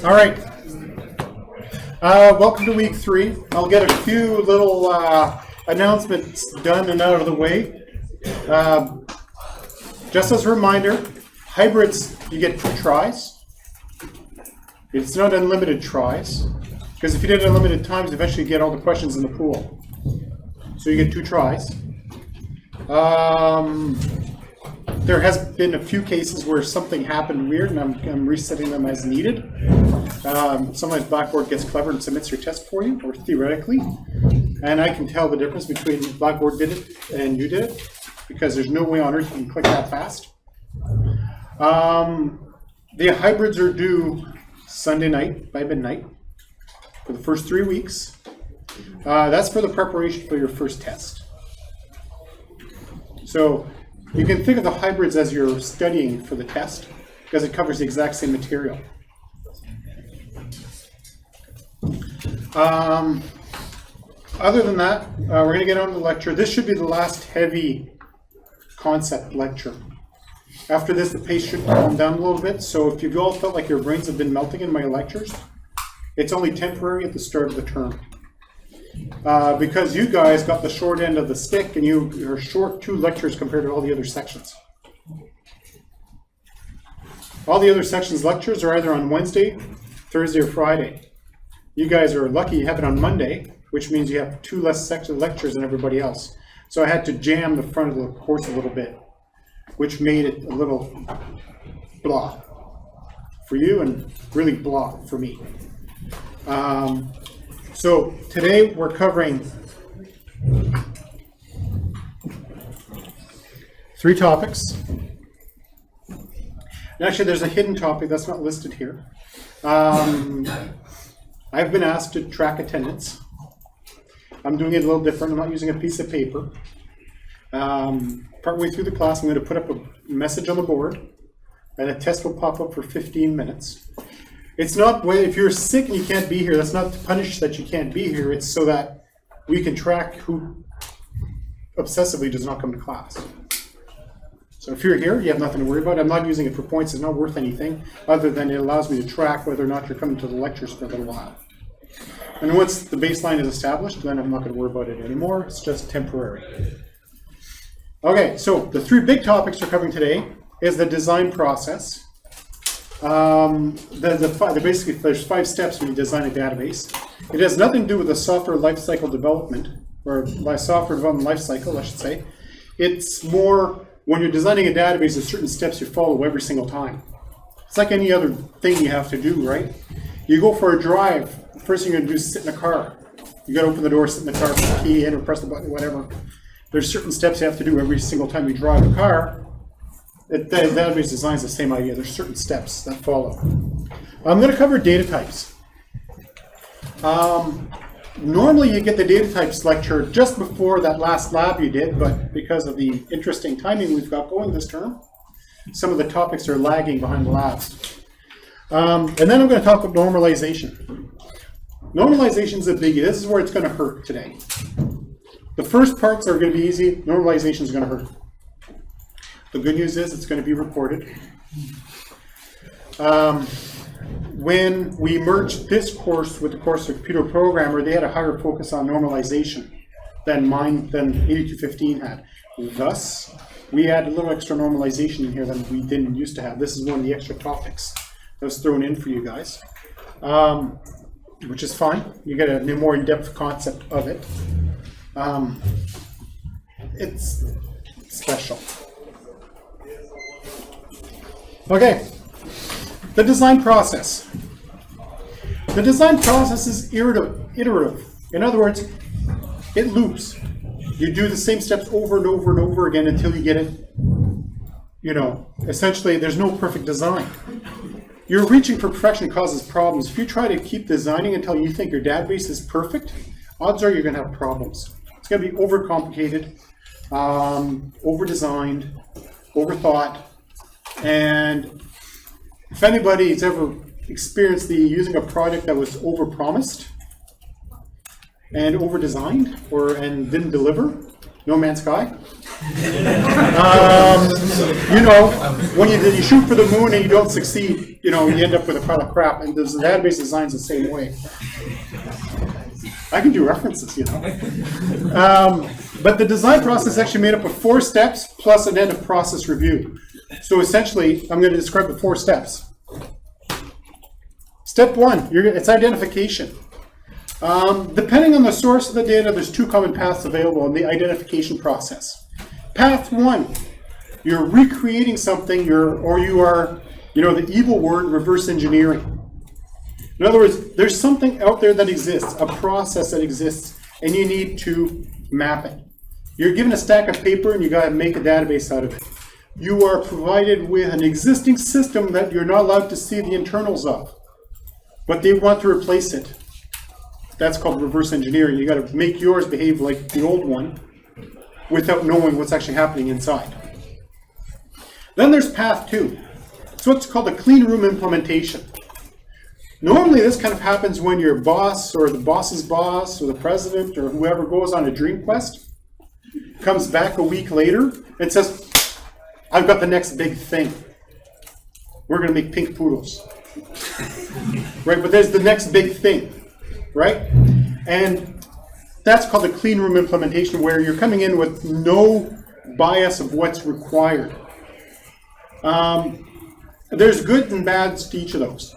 All right. Welcome to week 3. I'll get a few little announcements done and out of the way. Just as a reminder, hybrids, you get 2 tries. It's not unlimited tries, because if you did unlimited times, eventually you get all the questions in the pool. So you get 2 tries. There has been a few cases where something happened weird, and I'm resetting them as needed. Sometimes Blackboard gets clever and submits your test for you, or theoretically, and I can tell the difference between Blackboard did it and you did it, because there's no way on earth you can click that fast. The hybrids are due Sunday night by midnight for the first 3 weeks. That's for the preparation for your first test. So you can think of the hybrids as you're studying for the test, because it covers the exact same material. Other than that, we're going to get on to the lecture. This should be the last heavy concept lecture. After this, the pace should calm down a little bit. So if you've all felt like your brains have been melting in my lectures, it's only temporary at the start of the term. Because you guys got the short end of the stick, and you're short 2 lectures compared to all the other sections. All the other sections' lectures are either on Wednesday, Thursday, or Friday. You guys are lucky you have it on Monday, which means you have 2 less section lectures than everybody else. So I had to jam the front of the course a little bit, which made it a little blah for you and really blah for me. So today we're covering 3 topics. And actually, there's a hidden topic that's not listed here. I've been asked to track attendance. I'm doing it a little different. I'm not using a piece of paper. Partway through the class, I'm going to put up a message on the board, and a test will pop up for 15 minutes. It's not, if you're sick and you can't be here, that's not to punish that you can't be here. It's so that we can track who obsessively does not come to class. So if you're here, you have nothing to worry about. I'm not using it for points. It's not worth anything other than it allows me to track whether or not you're coming to the lectures for a little while. And once the baseline is established, then I'm not going to worry about it anymore. It's just temporary. Okay, so the 3 big topics we're covering today is the design process. Basically, there's 5 steps when you design a database. It has nothing to do with the software lifecycle development, or software development lifecycle, I should say. It's more when you're designing a database, there's certain steps you follow every single time. It's like any other thing you have to do, right? You go for a drive, the first thing you're going to do is sit in a car. You got to open the door, sit in the car, put the key in, or press the button, whatever. There's certain steps you have to do every single time you drive a car. The database design is the same idea. There's certain steps that follow. I'm going to cover data types. Normally you get the data types lecture just before that last lab you did, but because of the interesting timing we've got going this term, some of the topics are lagging behind the labs. And then I'm going to talk about normalization. Normalization is a biggie. This is where it's going to hurt today. The first parts are going to be easy. Normalization is going to hurt. The good news is it's going to be reported. When we merged this course with the course of Computer Programmer, they had a higher focus on normalization than 8215 had. Thus, we add a little extra normalization in here than we didn't used to have. This is one of the extra topics that was thrown in for you guys, which is fine. You get a more in-depth concept of it. It's special. Okay, the design process. The design process is iterative. In other words, it loops. You do the same steps over and over and over again until you get it, essentially there's no perfect design. You're reaching for perfection causes problems. If you try to keep designing until you think your database is perfect, odds are you're going to have problems. It's going to be overcomplicated, over-designed, overthought, and if anybody's ever experienced using a project that was overpromised and over-designed and didn't deliver, No Man's Sky. When you shoot for the moon and you don't succeed, you end up with a pile of crap. And the database design's the same way. I can do references, But the design process is actually made up of 4 steps plus an end of process review. So essentially, I'm going to describe the 4 steps. Step 1, it's identification. Depending on the source of the data, there's 2 common paths available in the identification process. Path 1, you're recreating something, you are, the evil word, reverse engineering. In other words, there's something out there that exists, a process that exists, and you need to map it. You're given a stack of paper and you got to make a database out of it. You are provided with an existing system that you're not allowed to see the internals of, but they want to replace it. That's called reverse engineering. You got to make yours behave like the old one without knowing what's actually happening inside. Then there's path 2. It's what's called a clean room implementation. Normally this kind of happens when your boss or the boss's boss or the president or whoever goes on a dream quest, comes back a week later and says, I've got the next big thing. We're going to make pink poodles. Right, but there's the next big thing, right? And that's called a clean room implementation, where you're coming in with no bias of what's required. There's goods and bads to each of those.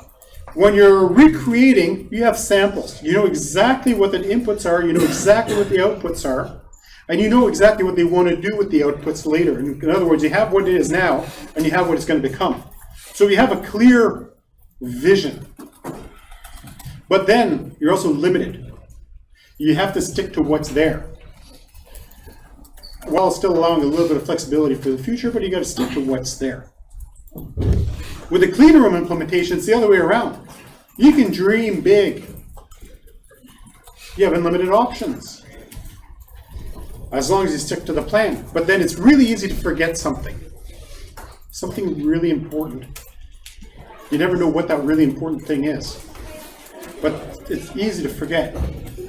When you're recreating, you have samples. You know exactly what the inputs are, you know exactly what the outputs are, and you know exactly what they want to do with the outputs later. In other words, you have what it is now, and you have what it's going to become. So you have a clear vision. But then you're also limited. You have to stick to what's there, while still allowing a little bit of flexibility for the future, but you got to stick to what's there. With a clean room implementation, it's the other way around. You can dream big. You have unlimited options, as long as you stick to the plan. But then it's really easy to forget something really important. You never know what that really important thing is. But it's easy to forget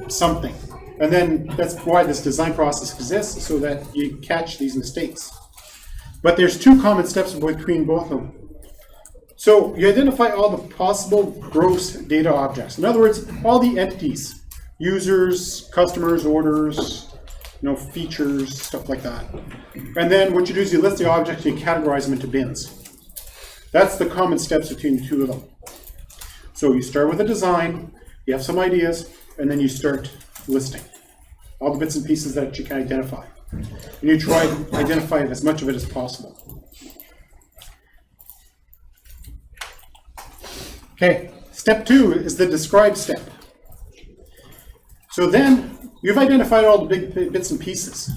something. And then that's why this design process exists, so that you catch these mistakes. But there's 2 common steps between both of them. So you identify all the possible gross data objects. In other words, all the entities, users, customers, orders, features, stuff like that. And then what you do is you list the objects and you categorize them into bins. That's the common steps between the 2 of them. So you start with a design, you have some ideas, and then you start listing all the bits and pieces that you can identify. And you try to identify as much of it as possible. Okay, step 2 is the describe step. So then you've identified all the big bits and pieces.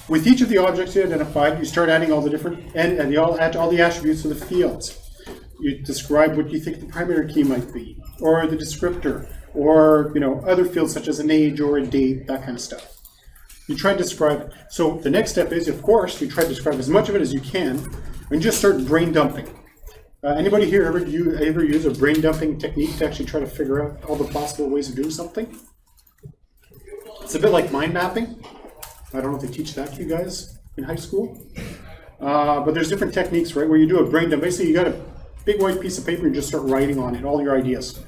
With each of the objects you identified, you start adding all the different, and you add all the attributes of the fields. You describe what you think the primary key might be, or the descriptor, or other fields such as an age or a date, that kind of stuff. You try to describe it. So the next step is, of course, you try to describe as much of it as you can, and just start brain dumping. Anybody here ever use a brain dumping technique to actually try to figure out all the possible ways of doing something? It's a bit like mind mapping. I don't know if they teach that to you guys in high school. But there's different techniques, right, where you do a brain dump. Basically, you got a big white piece of paper and just start writing on it all your ideas.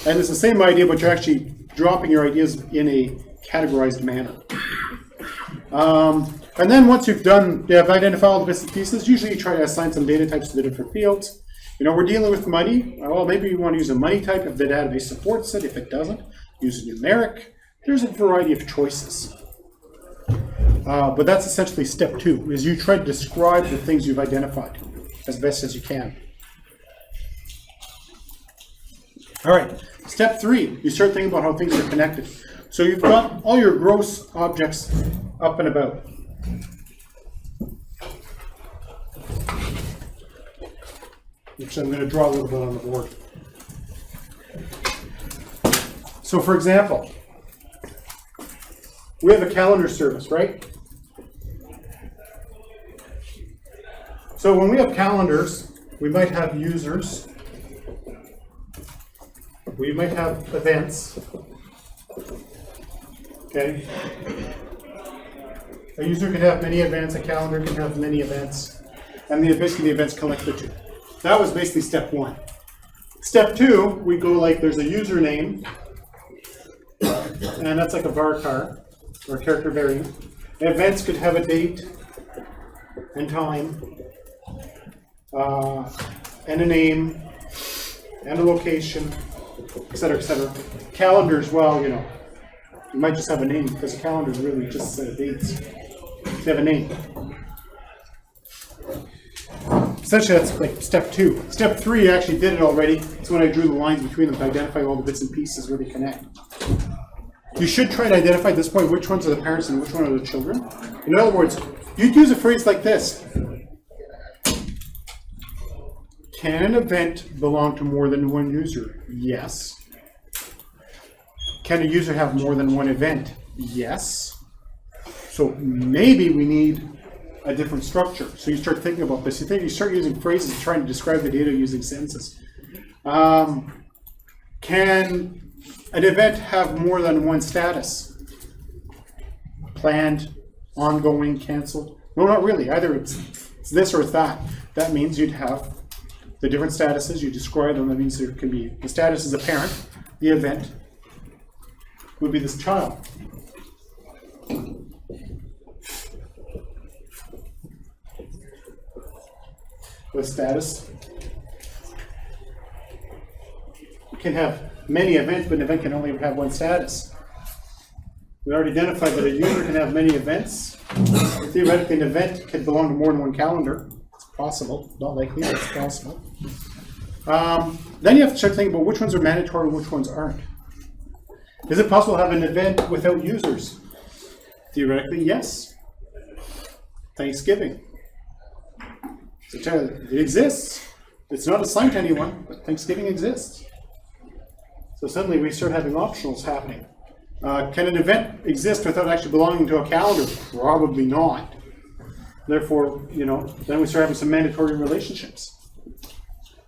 And it's the same idea, but you're actually dropping your ideas in a categorized manner. And then once you've identified all the bits and pieces, usually you try to assign some data types to the different fields. We're dealing with money. Well, maybe you want to use a money type if the database supports it. If it doesn't, use a numeric. There's a variety of choices. But that's essentially step 2, is you try to describe the things you've identified as best as you can. All right, step 3, you start thinking about how things are connected. So you've got all your gross objects up and about. Which I'm going to draw a little bit on the board. So for example, we have a calendar service, right? So when we have calendars, we might have users, we might have events, okay? A user can have many events, a calendar can have many events, and basically the events collect the two. That was basically step one. Step two, we go like there's a username, and that's like a varchar, or character variant. Events could have a date and time, and a name, and a location, etc., etc. Calendars, well, you know, you might just have a name because a calendar is really just a set of dates. They have a name. Essentially, that's like step two. Step three, I actually did it already. It's when I drew the lines between them to identify all the bits and pieces where they connect. You should try to identify at this point which ones are the parents and which one are the children. In other words, you'd use a phrase like this. Can an event belong to more than one user? Yes. Can a user have more than one event? Yes. So maybe we need a different structure. So you start thinking about this. You start using phrases and trying to describe the data using sentences. Can an event have more than one status? Planned, ongoing, canceled? No, not really. Either it's this or it's that. That means you'd have the different statuses. You describe them. That means there can be the status is a parent. The event would be this child. The status can have many events, but an event can only have one status. We already identified that a user can have many events. Theoretically, an event can belong to more than one calendar. It's possible, not likely, but it's possible. Then you have to start thinking about which ones are mandatory and which ones aren't. Is it possible to have an event without users? Theoretically, yes. Thanksgiving. It exists. It's not assigned to anyone, but Thanksgiving exists. So suddenly we start having optionals happening. Can an event exist without actually belonging to a calendar? Probably not. Therefore, you know, then we start having some mandatory relationships.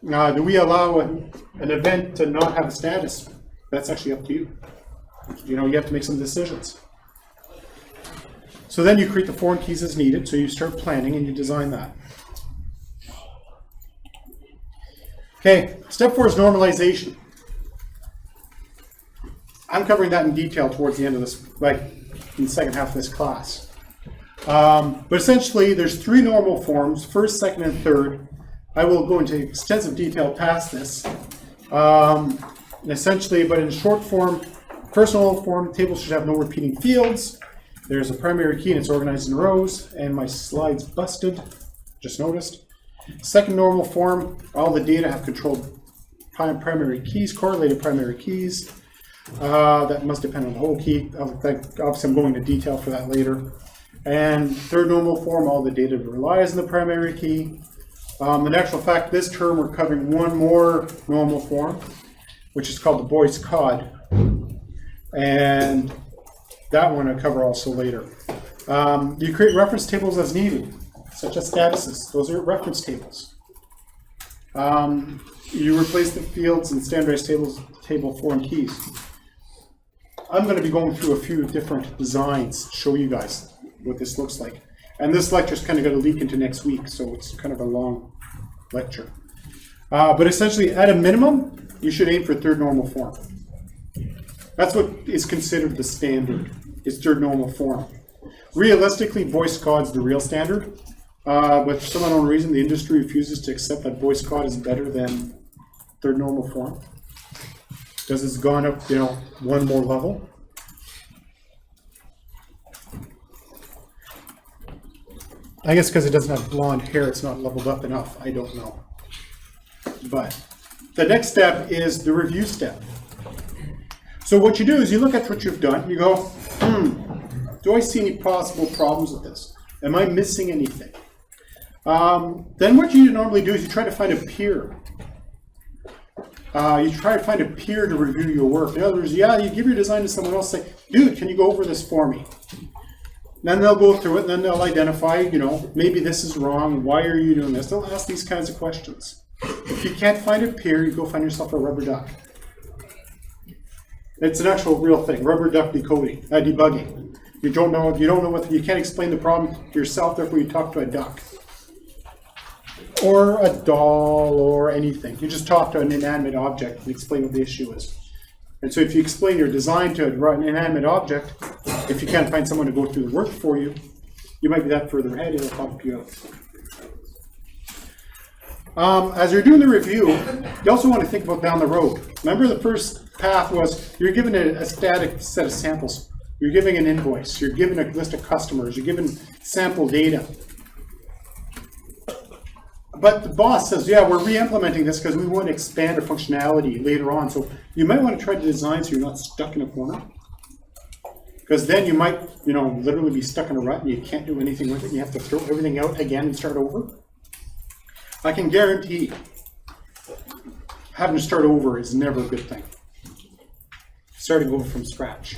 Do we allow an event to not have a status? That's actually up to you. You know, you have to make some decisions. So then you create the foreign keys as needed, so you start planning and you design that. Okay, step 4 is normalization. I'm covering that in detail towards the end of this, like in the second half of this class. But essentially, there's 3 normal forms, first, second, and third. I will go into extensive detail past this. Essentially, but in short form, first normal form, tables should have no repeating fields. There's a primary key and it's organized in rows, and my slide's busted, just noticed. Second normal form, all the data have controlled primary keys, correlated primary keys. That must depend on the whole key. Obviously, I'm going into detail for that later. And third normal form, all the data relies on the primary key. In actual fact, this term we're covering one more normal form, which is called the Boyce Cod. And that one I'll cover also later. You create reference tables as needed, such as statuses. Those are reference tables. You replace the fields in standardized table foreign keys. I'm going to be going through a few different designs to show you guys what this looks like. And this lecture is kind of going to leak into next week, so it's kind of a long lecture. But essentially, at a minimum, you should aim for third normal form. That's what is considered the standard, is third normal form. Realistically, Boyce Cod's the real standard. But for some unknown reason, the industry refuses to accept that Boyce Cod is better than third normal form. Because it's gone up, you know, one more level. I guess because it doesn't have blonde hair, it's not leveled up enough. I don't know. But the next step is the review step. So what you do is you look at what you've done. You go, do I see any possible problems with this? Am I missing anything? Then what you normally do is you try to find a peer. You try to find a peer to review your work. In other words, yeah, you give your design to someone else, say, dude, can you go over this for me? Then they'll go through it, and then they'll identify, you know, maybe this is wrong, why are you doing this? They'll ask these kinds of questions. If you can't find a peer, you go find yourself a rubber duck. It's an actual real thing, rubber duck debugging. You don't know what, you can't explain the problem to yourself, therefore you talk to a duck. Or a doll or anything. You just talk to an inanimate object and explain what the issue is. And so if you explain your design to an inanimate object, if you can't find someone to go through the work for you, you might be that further ahead, it'll help you out. As you're doing the review, you also want to think about down the road. Remember the first path was you're given a static set of samples. You're giving an invoice. You're given a list of customers. You're given sample data. But the boss says, yeah, we're re-implementing this because we want to expand our functionality later on. So you might want to try to design so you're not stuck in a corner. Because then you might, literally be stuck in a rut and you can't do anything with it. You have to throw everything out again and start over. I can guarantee having to start over is never a good thing. Starting over from scratch.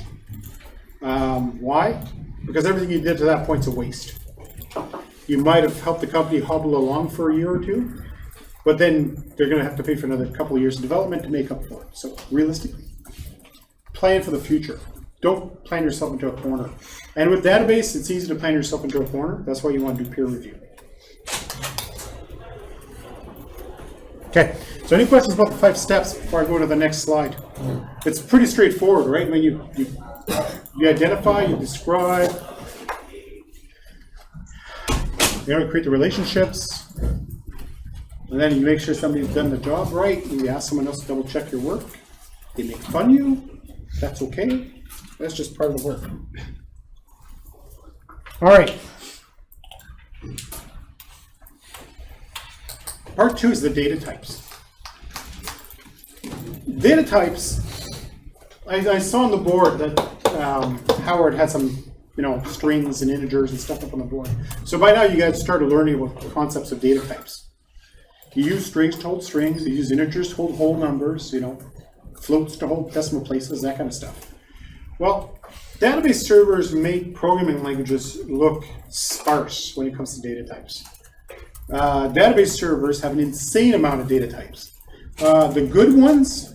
Why? Because everything you did to that point is a waste. You might have helped the company hobble along for a year or two, but then they're going to have to pay for another couple of years of development to make up for it. So realistically, plan for the future. Don't plan yourself into a corner. And with database, it's easy to plan yourself into a corner. That's why you want to do peer review. Okay, so any questions about the 5 steps before I go to the next slide? It's pretty straightforward, right? When you identify, you describe, you create the relationships, and then you make sure somebody's done the job right, and you ask someone else to double check your work. They make fun of you. That's okay. That's just part of the work. All right. Part 2 is the data types. Data types, I saw on the board that Howard had some strings and integers and stuff up on the board. So by now you guys started learning about the concepts of data types. You use strings to hold strings, you use integers to hold whole numbers, floats to hold decimal places, that kind of stuff. Well, database servers make programming languages look sparse when it comes to data types. Database servers have an insane amount of data types. The good ones,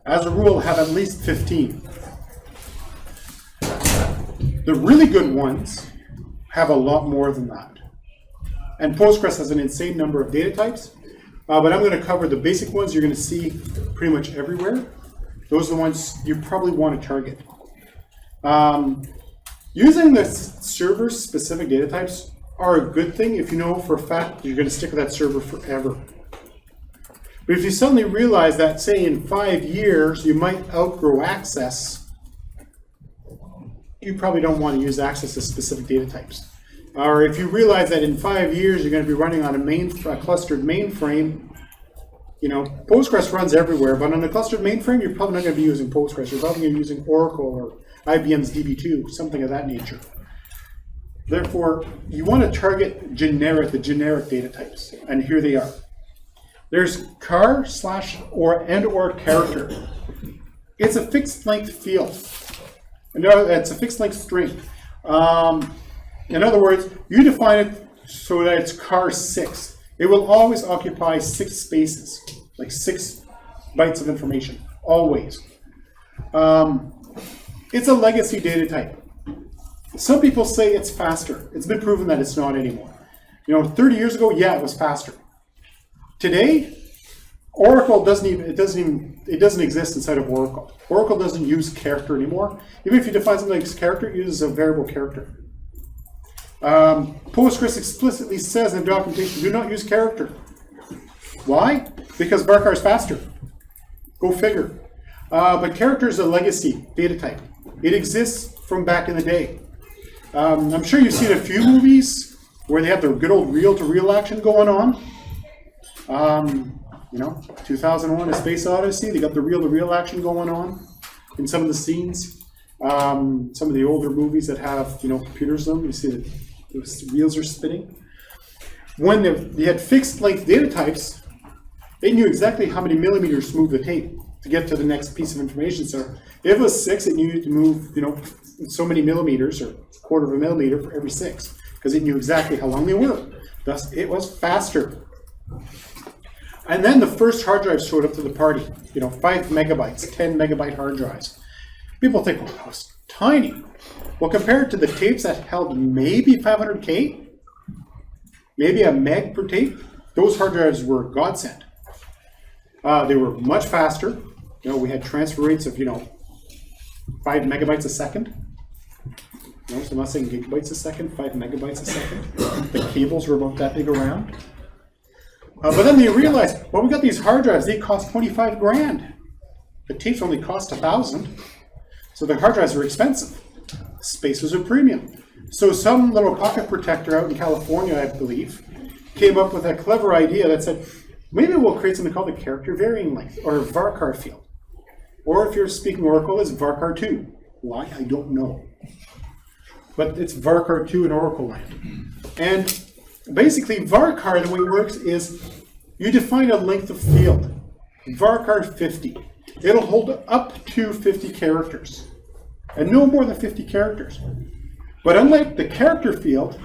as a rule, have at least 15. The really good ones have a lot more than that. And Postgres has an insane number of data types, but I'm going to cover the basic ones you're going to see pretty much everywhere. Those are the ones you probably want to target. Using the server's specific data types are a good thing if you know for a fact you're going to stick with that server forever. But if you suddenly realize that, say, in 5 years you might outgrow access, you probably don't want to use access to specific data types. Or if you realize that in 5 years you're going to be running on a clustered mainframe, Postgres runs everywhere, but on a clustered mainframe, you're probably not going to be using Postgres. You're probably going to be using Oracle or IBM's DB2, something of that nature. Therefore, you want to target the generic data types, and here they are. There's char, / or character. It's a fixed length field. It's a fixed length string. In other words, you define it so that it's char 6. It will always occupy 6 spaces, like 6 bytes of information, always. It's a legacy data type. Some people say it's faster. It's been proven that it's not anymore. 30 years ago, yeah, it was faster. Today, Oracle doesn't exist inside of Oracle. Oracle doesn't use character anymore. Even if you define something as character, it uses a variable character. Postgres explicitly says in documentation, do not use character. Why? Because Barcar is faster. Go figure. But character is a legacy data type. It exists from back in the day. I'm sure you've seen a few movies where they have the good old reel-to-reel action going on. 2001: A Space Odyssey, they got the reel-to-reel action going on in some of the scenes. Some of the older movies that have computers in them, you see that the wheels are spinning. When they had fixed length data types, they knew exactly how many millimeters to move the tape to get to the next piece of information. So if it was 6, it knew to move so many millimeters or quarter of a millimeter for every 6, because it knew exactly how long they were. Thus, it was faster. And then the first hard drives showed up to the party. 5 megabytes, 10 megabyte hard drives. People think, well, that was tiny. Well, compared to the tapes that held maybe 500K, maybe a meg per tape, those hard drives were godsend. They were much faster. We had transfer rates of 5 megabytes a second. No, so I'm not saying gigabytes a second, 5 megabytes a second. The cables were about that big around. But then they realized, well, we got these hard drives, they cost 25 grand. The tapes only cost 1,000. So the hard drives were expensive. Space was a premium. So some little pocket protector out in California, I believe, came up with a clever idea that said, maybe we'll create something called a character varying length, or varchar field. Or if you're speaking Oracle, it's varchar2. Why? I don't know. But it's varchar2 in Oracle land. And basically, varchar, the way it works is you define a length of field. Varchar 50. It'll hold up to 50 characters. And no more than 50 characters. But unlike the character field,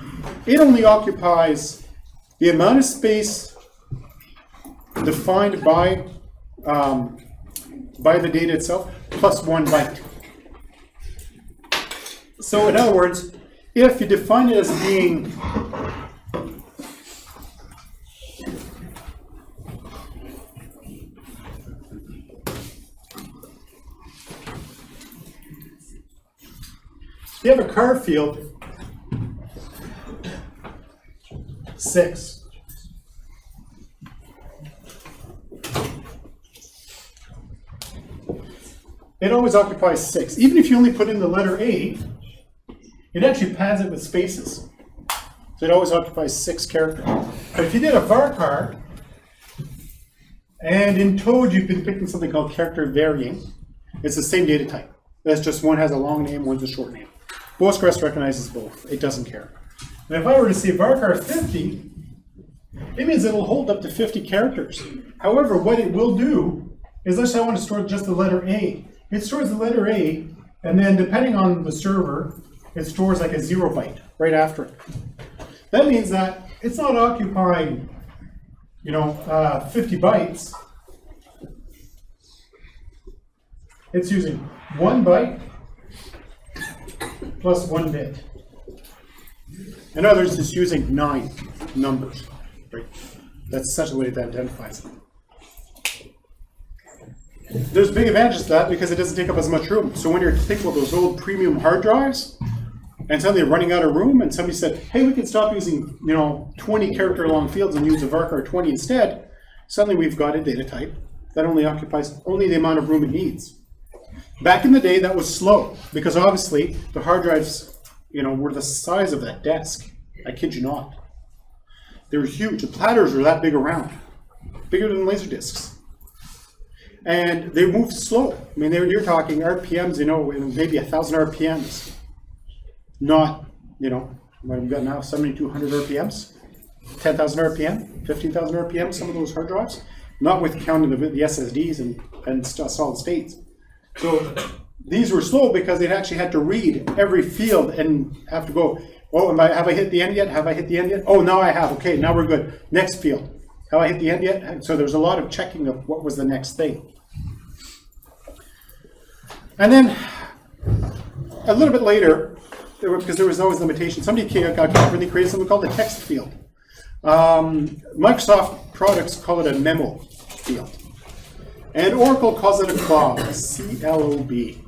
it only occupies the amount of space defined by the data itself, plus 1 byte. So in other words, if you define it as being you have a car field 6. It always occupies 6. Even if you only put in the letter A, it actually pads it with spaces. So it always occupies 6 characters. But if you did a varchar, and in Toad you've been picking something called character varying, it's the same data type. That's just one has a long name, one's a short name. Postgres recognizes both. It doesn't care. And if I were to say varchar 50, it means it'll hold up to 50 characters. However, what it will do is, let's say I want to store just the letter A. It stores the letter A, and then depending on the server, it stores like a 0 byte right after it. That means that it's not occupying, 50 bytes. It's using 1 byte plus 1 bit. In other words, it's using 9 numbers. Right? That's essentially what it identifies them. There's big advantages to that because it doesn't take up as much room. So when you're thinking about those old premium hard drives, and suddenly running out of room, and somebody said, hey, we can stop using 20 character long fields and use a varchar 20 instead, suddenly we've got a data type that only occupies only the amount of room it needs. Back in the day, that was slow, because obviously the hard drives were the size of that desk. I kid you not. They were huge. The platters were that big around, bigger than laser discs. And they moved slow. I mean, you're talking RPMs, maybe 1,000 RPMs. Not, what we've got now, 7,200 RPMs, 10,000 RPM, 15,000 RPM, some of those hard drives, not with counting the SSDs and solid states. So these were slow because it actually had to read every field and have to go, oh, have I hit the end yet? Have I hit the end yet? Oh, now I have. Okay, now we're good. Next field. Have I hit the end yet? And so there's a lot of checking of what was the next thing. And then a little bit later, because there was always limitation, somebody really created something called the text field. Microsoft products call it a memo field. And Oracle calls it a CLOB, C-L-O-B.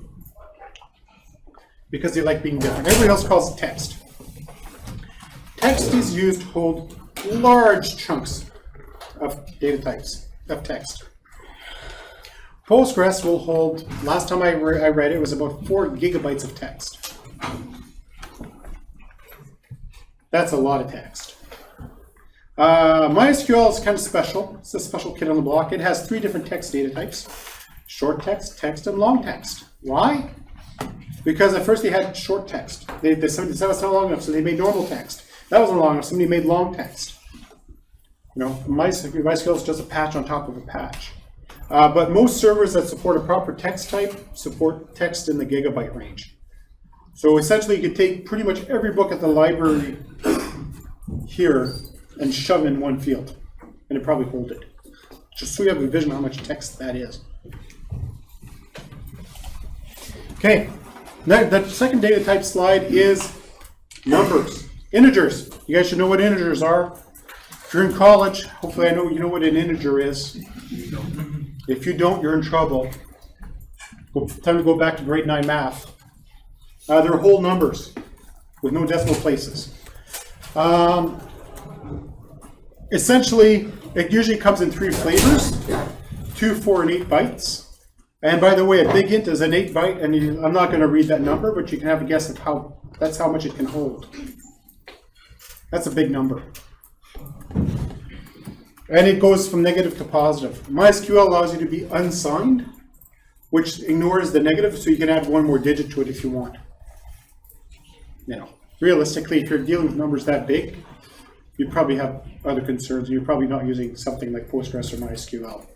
Because they like being different. Everybody else calls it text. Text is used to hold large chunks of data types, of text. Postgres will hold, last time I read it was about 4 gigabytes of text. That's a lot of text. MySQL is kind of special. It's a special kid on the block. It has 3 different text data types: short text, text, and long text. Why? Because at first they had short text. Somebody said it's not long enough, so they made normal text. That wasn't long enough, somebody made long text. MySQL is just a patch on top of a patch. But most servers that support a proper text type support text in the gigabyte range. So essentially, you could take pretty much every book at the library here and shove in one field, and it probably hold it. Just so you have a vision of how much text that is. Okay, now the second data type slide is numbers, integers. You guys should know what integers are. If you're in college, hopefully I know you know what an integer is. If you don't, you're in trouble. Time to go back to grade 9 math. They're whole numbers with no decimal places. Essentially, it usually comes in 3 flavors, 2, 4, and 8 bytes. And by the way, a big int is an 8 byte, and I'm not going to read that number, but you can have a guess of that's how much it can hold. That's a big number. And it goes from negative to positive. MySQL allows you to be unsigned, which ignores the negative, so you can add one more digit to it if you want. You know, realistically, if you're dealing with numbers that big, you probably have other concerns. You're probably not using something like Postgres or MySQL.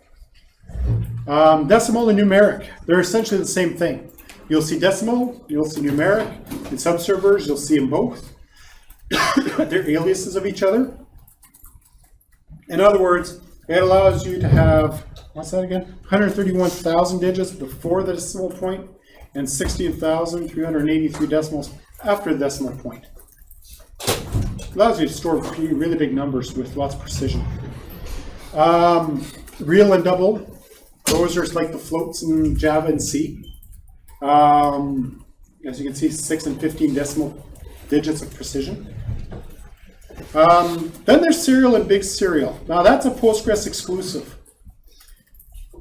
Decimal and numeric, they're essentially the same thing. You'll see decimal, you'll see numeric. In subservers, you'll see them both. They're aliases of each other. In other words, it allows you to have, what's that again? 131,000 digits before the decimal point and 16,383 decimals after the decimal point. It allows you to store really big numbers with lots of precision. Real and double, those are like the floats in Java and C. As you can see, 6 and 15 decimal digits of precision. Then there's serial and big serial. Now that's a Postgres exclusive.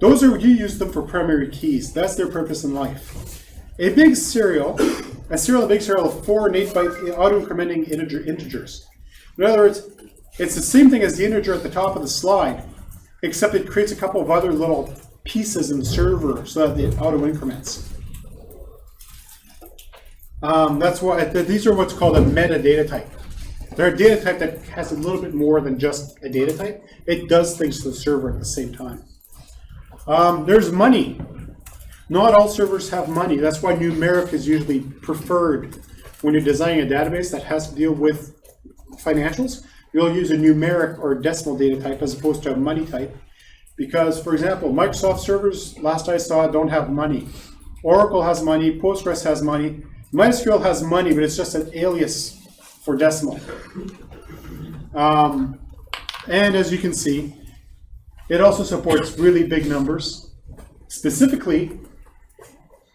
Those are, you use them for primary keys. That's their purpose in life. A big serial, a serial and big serial of 4 and 8 byte auto-incrementing integers. In other words, it's the same thing as the integer at the top of the slide, except it creates a couple of other little pieces in the server so that it auto-increments. That's why these are what's called a metadata type. They're a data type that has a little bit more than just a data type. It does things to the server at the same time. There's money. Not all servers have money. That's why numeric is usually preferred when you're designing a database that has to deal with financials. You'll use a numeric or decimal data type as opposed to a money type. Because, for example, Microsoft servers, last I saw, don't have money. Oracle has money, Postgres has money, MySQL has money, but it's just an alias for decimal. And as you can see, it also supports really big numbers. Specifically,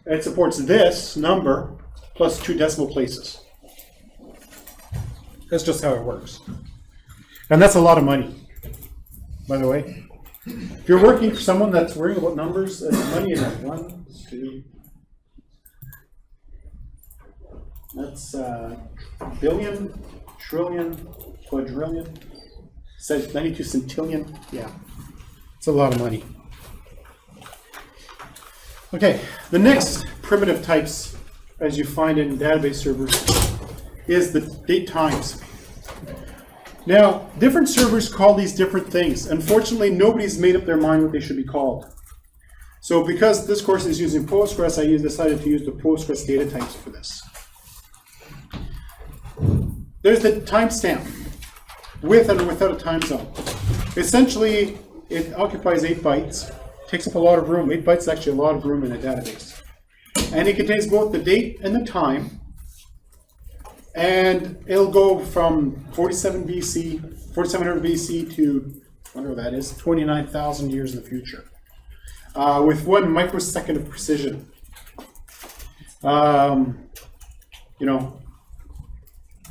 it supports this number plus 2 decimal places. That's just how it works. And that's a lot of money, by the way. If you're working for someone that's worrying about numbers, money is like 1, 2. That's billion, trillion, quadrillion, says 92 centillion. Yeah, it's a lot of money. Okay, the next primitive types, as you find in database servers, is the date times. Now, different servers call these different things. Unfortunately, nobody's made up their mind what they should be called. So because this course is using Postgres, I decided to use the Postgres data types for this. There's the timestamp, with and without a time zone. Essentially, it occupies 8 bytes, takes up a lot of room. 8 bytes is actually a lot of room in a database. And it contains both the date and the time. And it'll go from 4700 BC to, I wonder what that is, 29,000 years in the future. With 1 microsecond of precision. You know,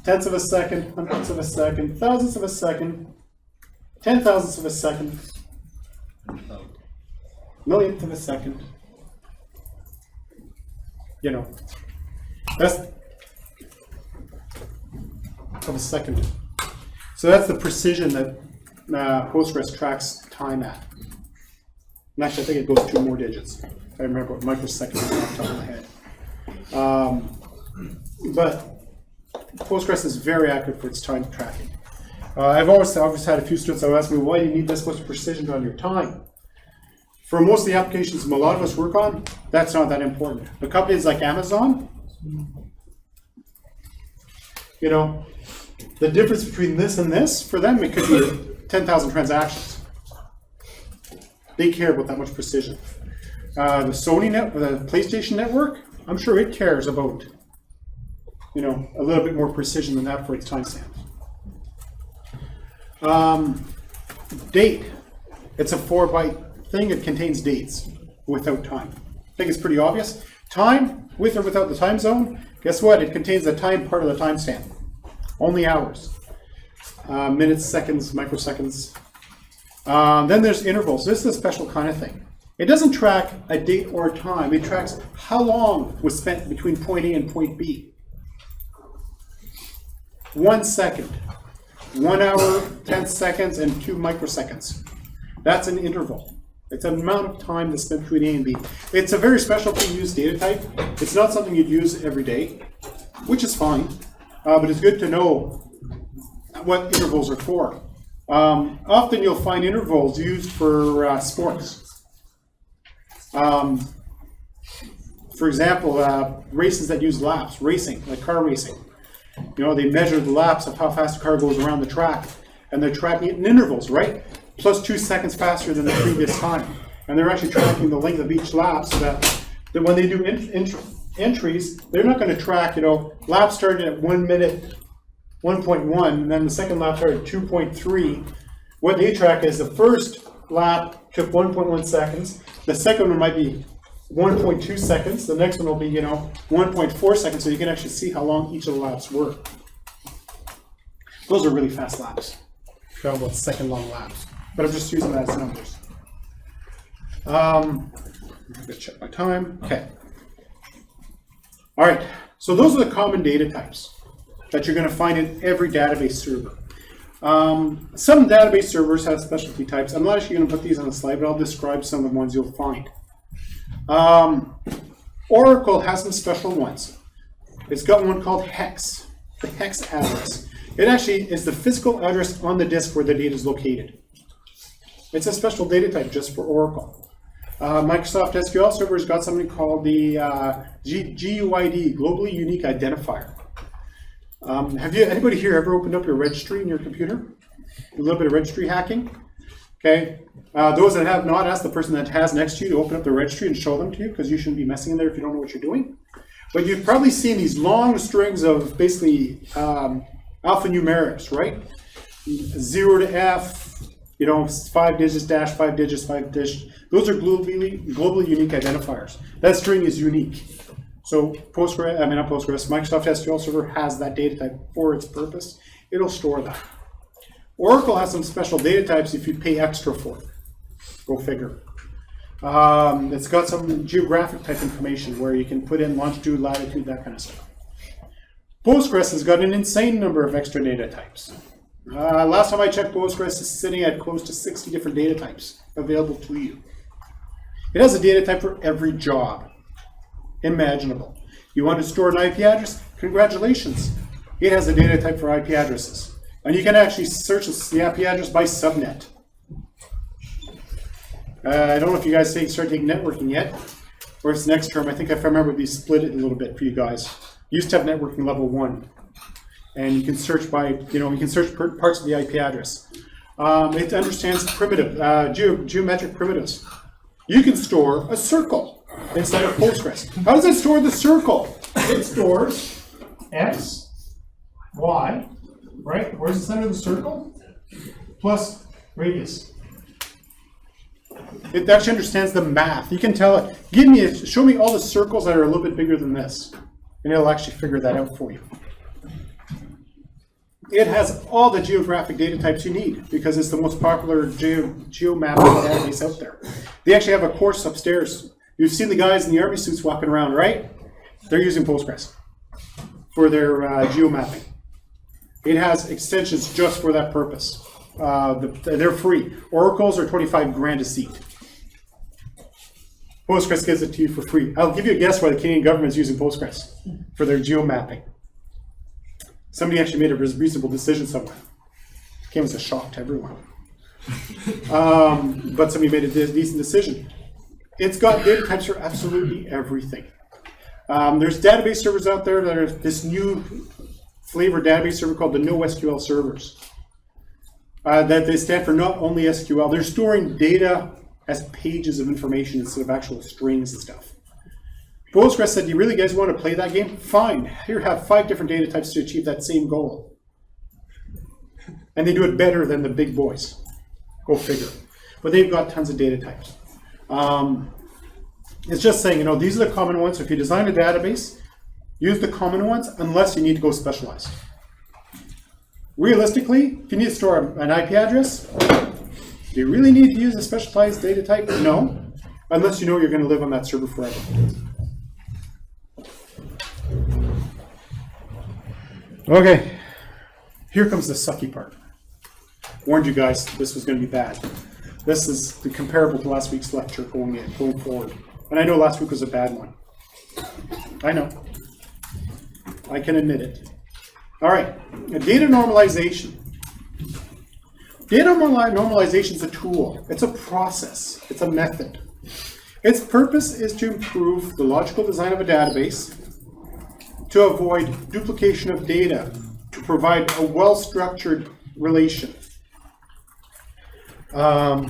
tenths of a second, hundredths of a second, thousandths of a second, 10,000ths of a second, millionth of a second. You know, that's of a second. So that's the precision that Postgres tracks time at. And actually, I think it goes 2 more digits. If I remember what microsecond is off the top of my head. But Postgres is very accurate for its time tracking. I've always had a few students that ask me, why do you need this much precision on your time? For most of the applications a lot of us work on, that's not that important. But companies like Amazon, you know, the difference between this and this, for them, it could be 10,000 transactions. They care about that much precision. The PlayStation network, I'm sure it cares about, you know, a little bit more precision than that for its timestamp. Date. It's a 4-byte thing. It contains dates without time. I think it's pretty obvious. Time, with or without the time zone. Guess what? It contains the time part of the timestamp. Only hours. Minutes, seconds, microseconds. Then there's intervals. This is a special kind of thing. It doesn't track a date or a time. It tracks how long was spent between point A and point B. 1 second, 1 hour, 10 seconds, and 2 microseconds. That's an interval. It's an amount of time that's spent between A and B. It's a very specialty used data type. It's not something you'd use every day, which is fine, but it's good to know what intervals are for. Often you'll find intervals used for sports. For example, races that use laps, racing, like car racing. You know, they measure the laps of how fast a car goes around the track, and they're tracking it in intervals, right? Plus 2 seconds faster than the previous time. And they're actually tracking the length of each lap so that when they do entries, they're not going to track, you know, laps started at 1 minute, 1.1, and then the second lap started at 2.3. What they track is the first lap took 1.1 seconds, the second one might be 1.2 seconds, the next one will be, you know, 1.4 seconds, so you can actually see how long each of the laps were. Those are really fast laps. Talking about second long laps, but I'm just using that as numbers. I'm going to check my time. Okay. All right, so those are the common data types that you're going to find in every database server. Some database servers have specialty types. I'm not actually going to put these on the slide, but I'll describe some of the ones you'll find. Oracle has some special ones. It's got one called hex, the hex address. It actually is the physical address on the disk where the data is located. It's a special data type just for Oracle. Microsoft SQL Server has got something called the GUID, Globally Unique Identifier. Have anybody here ever opened up your registry in your computer? A little bit of registry hacking? Okay. Those that have not, ask the person that has next to you to open up the registry and show them to you, because you shouldn't be messing in there if you don't know what you're doing. But you've probably seen these long strings of basically alphanumerics, right? 0 to F, you know, 5 digits, dash 5 digits, 5 digits. Those are globally unique identifiers. That string is unique. So Microsoft SQL Server has that data type for its purpose. It'll store that. Oracle has some special data types if you pay extra for it. Go figure. It's got some geographic type information where you can put in longitude, latitude, that kind of stuff. Postgres has got an insane number of extra data types. Last time I checked, Postgres is sitting at close to 60 different data types available to you. It has a data type for every job imaginable. You want to store an IP address? Congratulations. It has a data type for IP addresses. And you can actually search the IP address by subnet. I don't know if you guys start taking networking yet, or it's next term. I think if I remember, we split it a little bit for you guys. Used to have networking level 1. And you can search by, you know, you can search parts of the IP address. It understands primitive, geometric primitives. You can store a circle inside of Postgres. How does it store the circle? It stores X, Y, right? Where's the center of the circle? Plus radius. It actually understands the math. You can tell it, show me all the circles that are a little bit bigger than this. And it'll actually figure that out for you. It has all the geographic data types you need because it's the most popular geomapping database out there. They actually have a course upstairs. You've seen the guys in the army suits walking around, right? They're using Postgres for their geomapping. It has extensions just for that purpose. They're free. Oracle's are 25 grand a seat. Postgres gives it to you for free. I'll give you a guess why the Canadian government is using Postgres for their geomapping. Somebody actually made a reasonable decision somewhere. It came as a shock to everyone. But somebody made a decent decision. It's got data types for absolutely everything. There's database servers out there that are this new flavor database server called the NoSQL servers. That they stand for not only SQL, they're storing data as pages of information instead of actual strings and stuff. Postgres said, you really guys want to play that game? Fine. Here, have 5 different data types to achieve that same goal. And they do it better than the big boys. Go figure. But they've got tons of data types. It's just saying, you know, these are the common ones. So if you design a database, use the common ones unless you need to go specialized. Realistically, if you need to store an IP address, do you really need to use a specialized data type? No, unless you know you're going to live on that server forever. Okay, here comes the sucky part. Warned you guys this was going to be bad. This is the comparable to last week's lecture going forward. And I know last week was a bad one. I know. I can admit it. All right, data normalization. Data normalization is a tool. It's a process. It's a method. Its purpose is to improve the logical design of a database, to avoid duplication of data, to provide a well-structured relation. All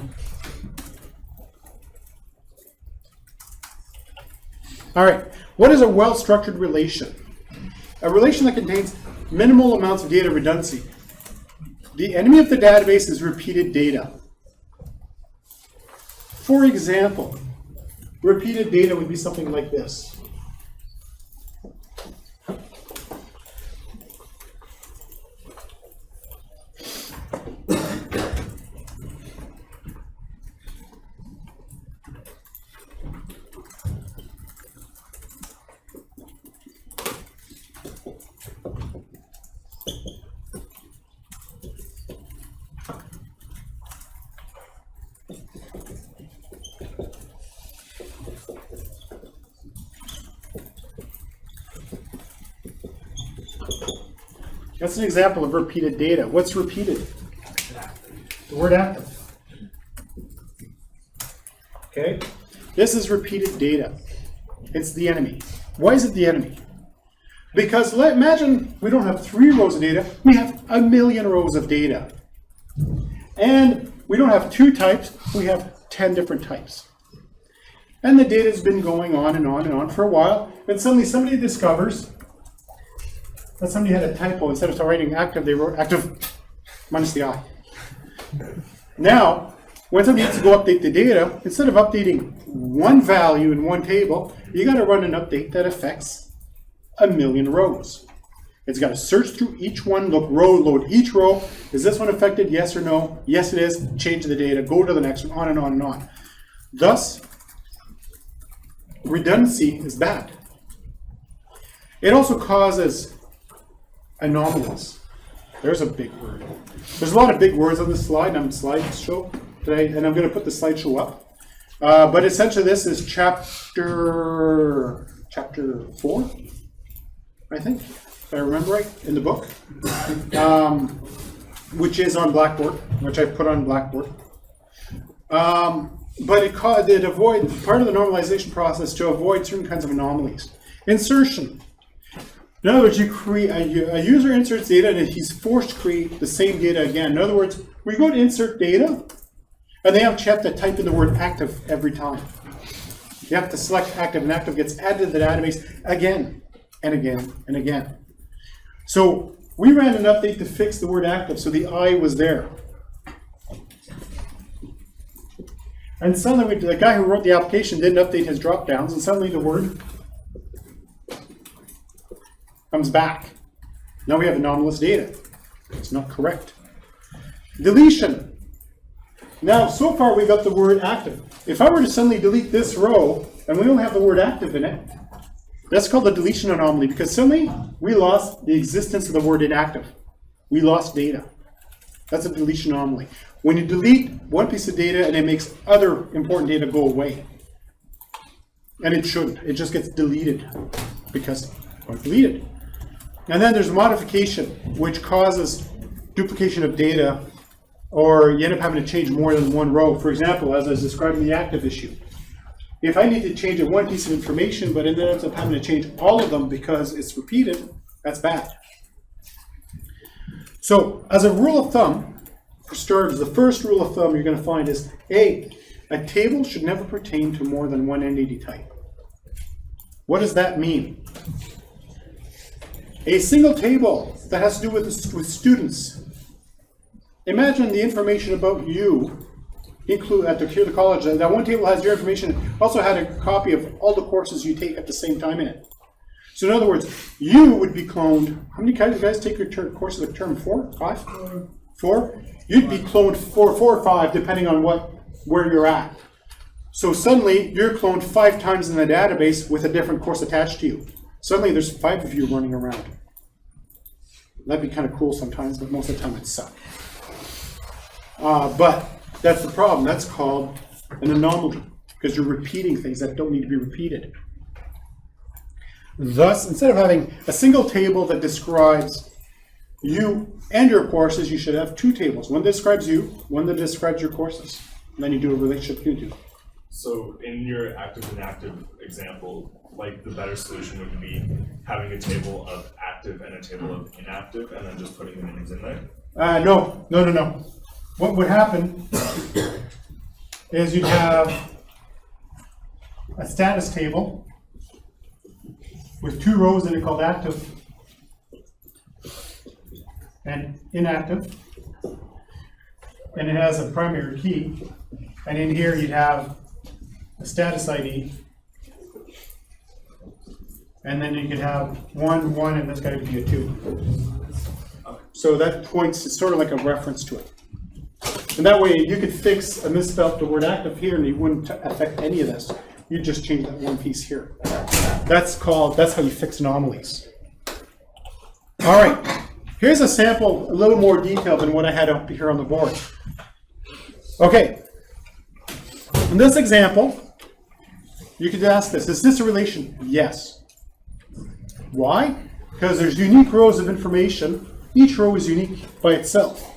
right, what is a well-structured relation? A relation that contains minimal amounts of data redundancy. The enemy of the database is repeated data. For example, repeated data would be something like this. That's an example of repeated data. What's repeated? The word active. Okay? This is repeated data. It's the enemy. Why is it the enemy? Because imagine we don't have 3 rows of data, we have 1,000,000 rows of data. And we don't have 2 types, we have 10 different types. And the data's been going on and on and on for a while, and suddenly somebody discovers that somebody had a typo. Instead of writing active, they wrote active minus the I. Now, when somebody needs to go update the data, instead of updating one value in one table, you got to run an update that affects 1,000,000 rows. It's got to search through each one, load each row. Is this one affected? Yes or no? Yes, it is. Change the data. Go to the next one. On and on and on. Thus, redundancy is bad. It also causes anomalies. There's a big word. There's a lot of big words on this slide. I'm slideshow today, and I'm going to put the slideshow up. But essentially, this is chapter 4, I think, if I remember right, in the book, which is on Blackboard, which I put on Blackboard. But it avoid part of the normalization process to avoid certain kinds of anomalies. Insertion. In other words, you create a user inserts data and he's forced to create the same data again. In other words, we go to insert data, and they have to type in the word active every time. You have to select active, and active gets added to the database again and again and again. So we ran an update to fix the word active, so the I was there. And suddenly, the guy who wrote the application didn't update his drop-downs, and suddenly the word comes back. Now we have anomalous data. It's not correct. Deletion. Now, so far we've got the word active. If I were to suddenly delete this row, and we only have the word active in it, that's called the deletion anomaly, because suddenly we lost the existence of the word inactive. We lost data. That's a deletion anomaly. When you delete one piece of data and it makes other important data go away. And it shouldn't. It just gets deleted because it's deleted. And then there's modification, which causes duplication of data, or you end up having to change more than one row. For example, as I was describing the active issue. If I need to change one piece of information, but it ends up having to change all of them because it's repeated, that's bad. So, as a rule of thumb, for starters, the first rule of thumb you're going to find is, A, a table should never pertain to more than one entity type. What does that mean? A single table that has to do with students. Imagine the information about you include at the college. That one table has your information. Also had a copy of all the courses you take at the same time in it. So in other words, you would be cloned. How many guys take your courses a term? 4, 5, 4? You'd be cloned 4 or 5 depending on where you're at. So suddenly you're cloned 5 times in the database with a different course attached to you. Suddenly there's 5 of you running around. That'd be kind of cool sometimes, but most of the time it sucks. But that's the problem. That's called an anomaly because you're repeating things that don't need to be repeated. Thus, instead of having a single table that describes you and your courses, you should have 2 tables. One that describes you, one that describes your courses. And then you do a relationship between the 2. So in your active and inactive example, like the better solution would be having a table of active and a table of inactive and then just putting the names in there? No. What would happen is you'd have a status table with 2 rows in it called active and inactive, and it has a primary key, and in here you'd have a status ID, and then you could have 1, 1, and this guy would be a 2. So that points, it's sort of like a reference to it. And that way you could fix a misspelled the word active here and it wouldn't affect any of this. You just change that one piece here. That's how you fix anomalies. All right, here's a sample, a little more detailed than what I had up here on the board. Okay, in this example, you could ask this, is this a relation? Yes. Why? Because there's unique rows of information. Each row is unique by itself.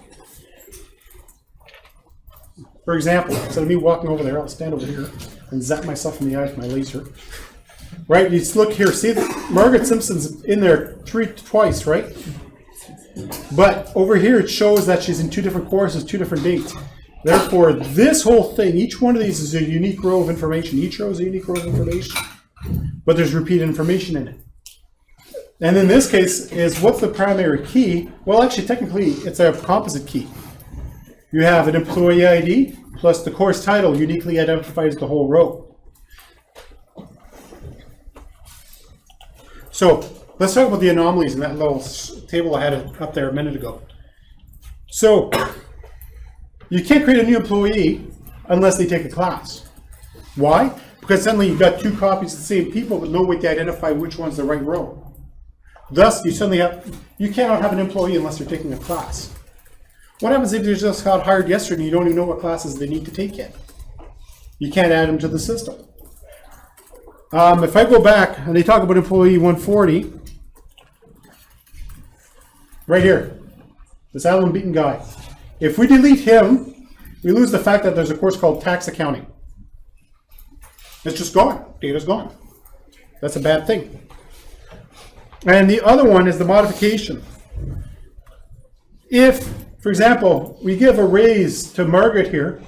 For example, instead of me walking over there, I'll stand over here and zap myself in the eye with my laser. Right, you just look here, see that Margaret Simpson's in there twice, right? But over here it shows that she's in 2 different courses, 2 different dates. Therefore, this whole thing, each one of these is a unique row of information. Each row is a unique row of information. But there's repeated information in it. And in this case is what's the primary key? Well, actually, technically, it's a composite key. You have an employee ID plus the course title uniquely identifies the whole row. So let's talk about the anomalies in that little table I had up there a minute ago. So you can't create a new employee unless they take a class. Why? Because suddenly you've got 2 copies of the same people but no way to identify which one's the right row. Thus, you cannot have an employee unless they're taking a class. What happens if they just got hired yesterday and you don't even know what classes they need to take yet? You can't add them to the system. If I go back and they talk about employee 140, right here, this Alan Beaton guy. If we delete him, we lose the fact that there's a course called tax accounting. It's just gone. Data's gone. That's a bad thing. And the other one is the modification. If, for example, we give a raise to Margaret here,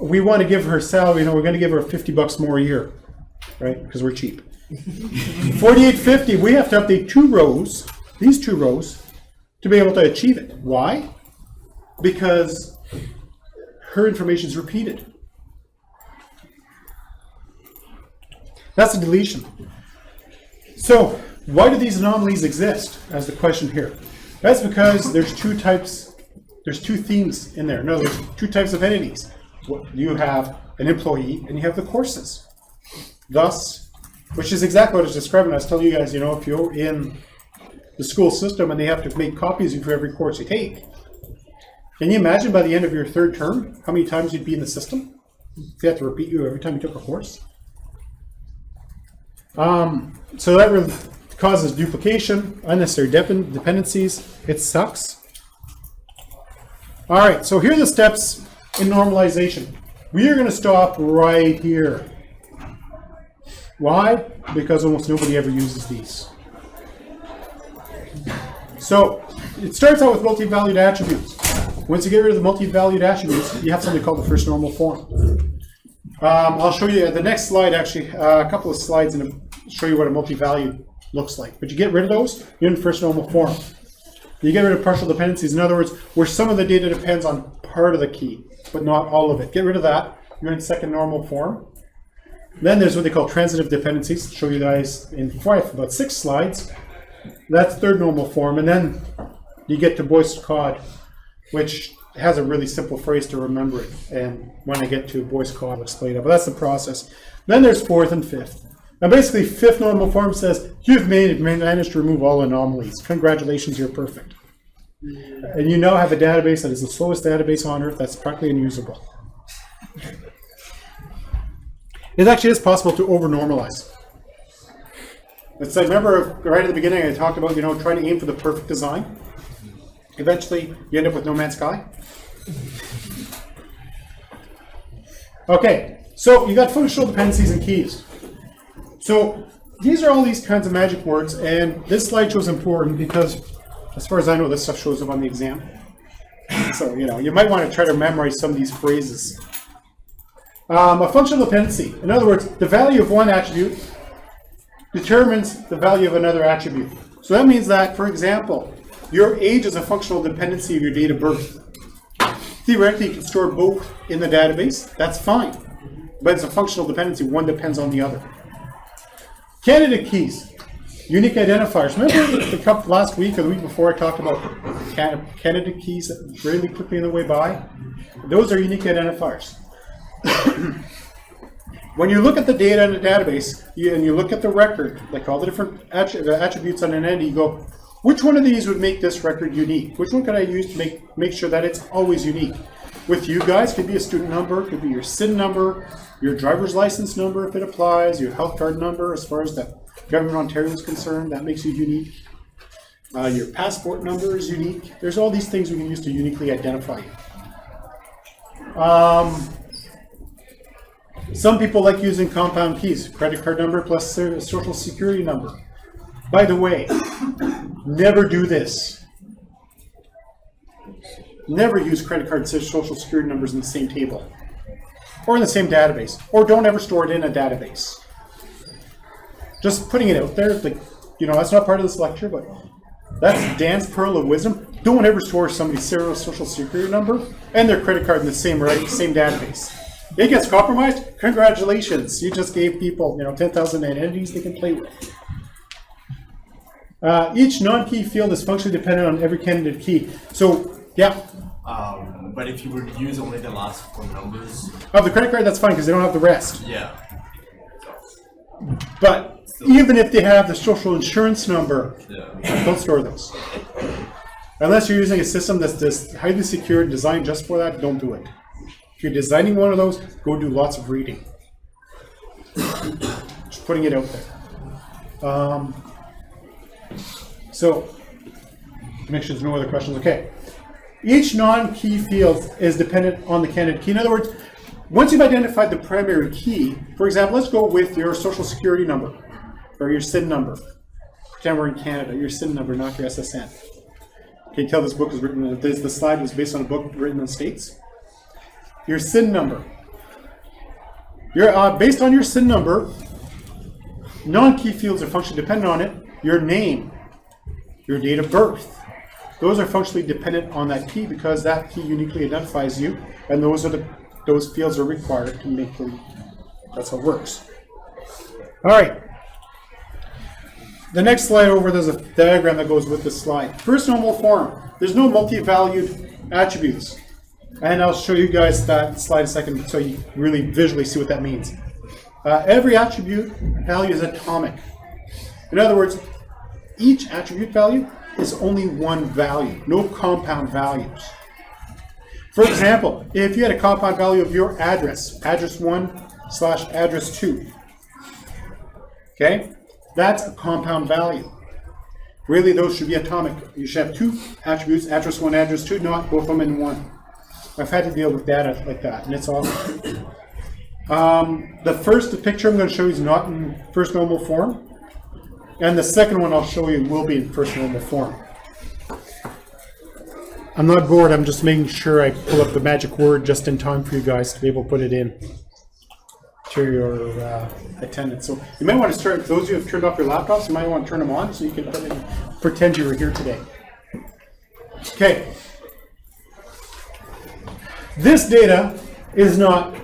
we want to give her salary, we're going to give her $50 more a year, right? Because we're cheap. 4850, we have to update 2 rows, these 2 rows, to be able to achieve it. Why? Because her information is repeated. That's a deletion. So, why do these anomalies exist? As the question here. That's because there's 2 types, there's 2 themes in there. No, there's 2 types of entities. You have an employee and you have the courses. Thus, which is exactly what I was describing. I was telling you guys, if you're in the school system and they have to make copies of you for every course you take, can you imagine by the end of your 3rd term how many times you'd be in the system? If they have to repeat you every time you took a course? So that really causes duplication, unnecessary dependencies. It sucks. All right, so here are the steps in normalization. We are going to stop right here. Why? Because almost nobody ever uses these. So it starts out with multi-valued attributes. Once you get rid of the multi-valued attributes, you have something called the first normal form. I'll show you the next slide, actually, a couple of slides in show you what a multivalued looks like. But you get rid of those, you're in first normal form. You get rid of partial dependencies. In other words, where some of the data depends on part of the key, but not all of it. Get rid of that. You're in second normal form. Then there's what they call transitive dependencies. I'll show you guys in about 6 slides. That's third normal form. And then you get to Boyce-Codd, which has a really simple phrase to remember it. And when I get to Boyce-Codd, I'll explain it. But that's the process. Then there's fourth and fifth. Now basically, fifth normal form says, you've managed to remove all anomalies. Congratulations, you're perfect. And you now have a database that is the slowest database on earth that's practically unusable. It actually is possible to over-normalize. It's like, remember right at the beginning I talked about, trying to aim for the perfect design. Eventually, you end up with No Man's Sky. Okay, so you got functional dependencies and keys. So these are all these kinds of magic words, and this slideshow is important because, as far as I know, this stuff shows up on the exam. So, you might want to try to memorize some of these phrases. A functional dependency. In other words, the value of one attribute determines the value of another attribute. So that means that, for example, your age is a functional dependency of your date of birth. Theoretically, you can store both in the database. That's fine. But it's a functional dependency. One depends on the other. Candidate keys. Unique identifiers. Remember last week or the week before I talked about candidate keys really quickly on the way by? Those are unique identifiers. When you look at the data in the database and you look at the record, like all the different attributes on an entity, you go, which one of these would make this record unique? Which one could I use to make sure that it's always unique? With you guys, it could be a student number, it could be your SIN number, your driver's license number if it applies, your health card number as far as the government of Ontario is concerned, that makes you unique. Your passport number is unique. There's all these things we can use to uniquely identify you. Some people like using compound keys, credit card number plus social security number. By the way, never do this. Never use credit card and social security numbers in the same table or in the same database, or don't ever store it in a database. Just putting it out there, that's not part of this lecture, but that's Dan's pearl of wisdom. Don't ever store somebody's social security number and their credit card in the same database. It gets compromised, congratulations. You just gave people 10,000 entities they can play with. Each non-key field is functionally dependent on every candidate key. So, yeah. But if you were to use only the last 4 numbers... Of the credit card, that's fine because they don't have the rest. Yeah. But even if they have the social insurance number, don't store those. Unless you're using a system that's just highly secure, designed just for that, don't do it. If you're designing one of those, go do lots of reading. Just putting it out there. So, make sure there's no other questions. Okay. Each non-key field is dependent on the candidate key. In other words, once you've identified the primary key, for example, let's go with your social security number or your SIN number. Pretend we're in Canada, your SIN number, not your SSN. Can you tell this book is written, the slide was based on a book written in the States? Your SIN number. Based on your SIN number, non-key fields are functionally dependent on it. Your name, your date of birth. Those are functionally dependent on that key because that key uniquely identifies you, and those fields are required to make the. That's how it works. All right. The next slide over, there's a diagram that goes with this slide. First normal form. There's no multi-valued attributes. And I'll show you guys that slide in a second so you really visually see what that means. Every attribute value is atomic. In other words, each attribute value is only one value, no compound values. For example, if you had a compound value of your address, address 1/address 2, okay, that's a compound value. Really, those should be atomic. You should have 2 attributes, address 1, address 2, not both of them in one. I've had to deal with data like that, and it's awesome. The first picture I'm going to show you is not in first normal form. And the second one I'll show you will be in first normal form. I'm not bored, I'm just making sure I pull up the magic word just in time for you guys to be able to put it in. to your attendance. So you might want to start, those of you who have turned off your laptops, you might want to turn them on so you can pretend you were here today. Okay. This data is not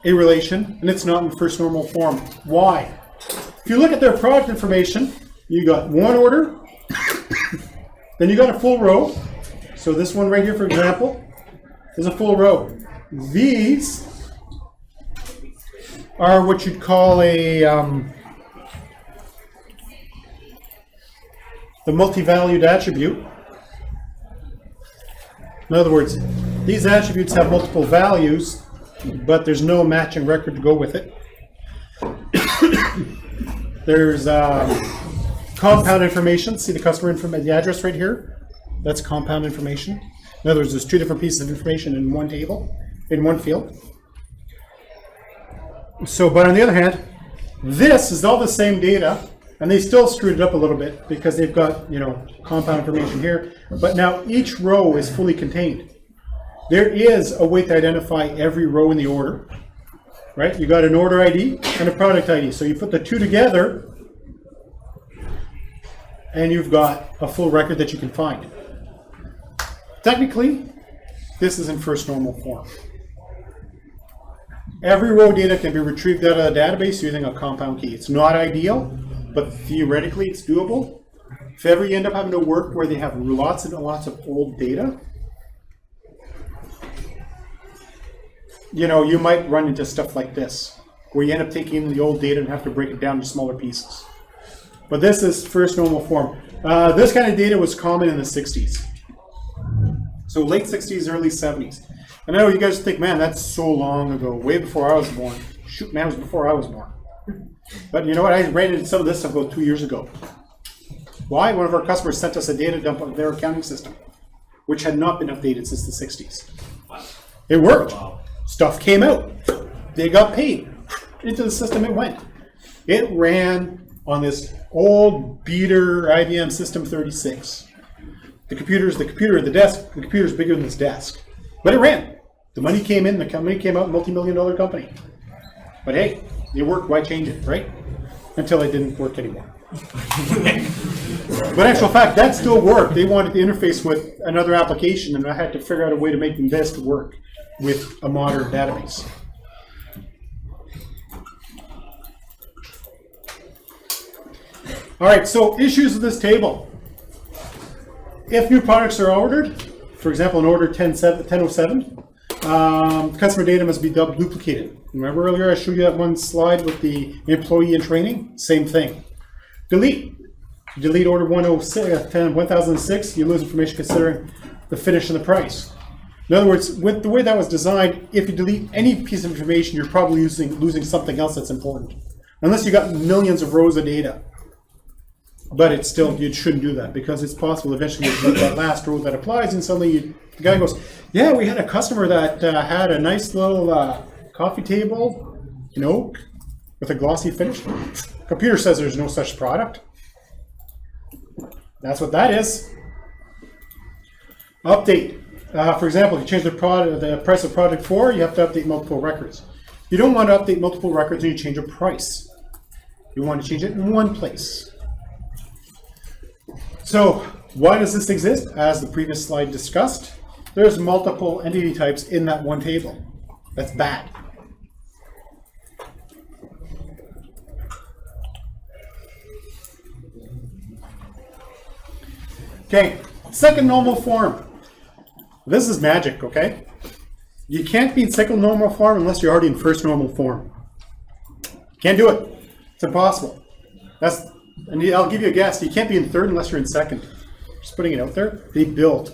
a relation, and it's not in first normal form. Why? If you look at their product information, you got one order, then you got a full row. So this one right here, for example, is a full row. These are what you'd call a the multivalued attribute. In other words, these attributes have multiple values, but there's no matching record to go with it. There's compound information. See the customer information, the address right here? That's compound information. In other words, there's two different pieces of information in one table, in one field. So, but on the other hand, this is all the same data, and they still screwed it up a little bit because they've got, you know, compound information here. But now each row is fully contained. There is a way to identify every row in the order, right? You got an order ID and a product ID. So you put the two together, and you've got a full record that you can find. Technically, this is in first normal form. Every row data can be retrieved out of the database using a compound key. It's not ideal, but theoretically it's doable. If ever you end up having to work where they have lots and lots of old data, you know, you might run into stuff like this, where you end up taking the old data and have to break it down to smaller pieces. But this is first normal form. This kind of data was common in the 60s. So late 60s, early 70s. And I know you guys think, man, that's so long ago, way before I was born. Shoot, man, it was before I was born. But you know what? I ran into some of this stuff about 2 years ago. Why? One of our customers sent us a data dump of their accounting system, which had not been updated since the 60s. It worked. Wow. Stuff came out. They got paid. Into the system it went. It ran on this old beater IBM System 36. The computer's the desk. The computer's bigger than this desk. But it ran. The money came in, the company came out, multi-million-dollar company. But hey, it worked, why change it, right? Until it didn't work anymore. But actual fact, that still worked. They wanted to interface with another application, and I had to figure out a way to make this to work with a modern database. All right, so issues with this table. If new products are ordered, for example, in order 1007, customer data must be duplicated. Remember earlier I showed you that one slide with the employee and training? Same thing. Delete. Delete order 1006, you lose information considering the finish and the price. In other words, with the way that was designed, if you delete any piece of information, you're probably losing something else that's important. Unless you got millions of rows of data. But it's still, you shouldn't do that because it's possible eventually you delete that last row that applies and suddenly the guy goes, yeah, we had a customer that had a nice little coffee table in oak with a glossy finish. Computer says there's no such product. That's what that is. Update. For example, if you change the price of product 4, you have to update multiple records. You don't want to update multiple records when you change a price. You want to change it in one place. So why does this exist? As the previous slide discussed, there's multiple entity types in that one table. That's bad. Okay, second normal form. This is magic, okay? You can't be in second normal form unless you're already in first normal form. Can't do it. It's impossible. And I'll give you a guess. You can't be in third unless you're in second. Just putting it out there. They build.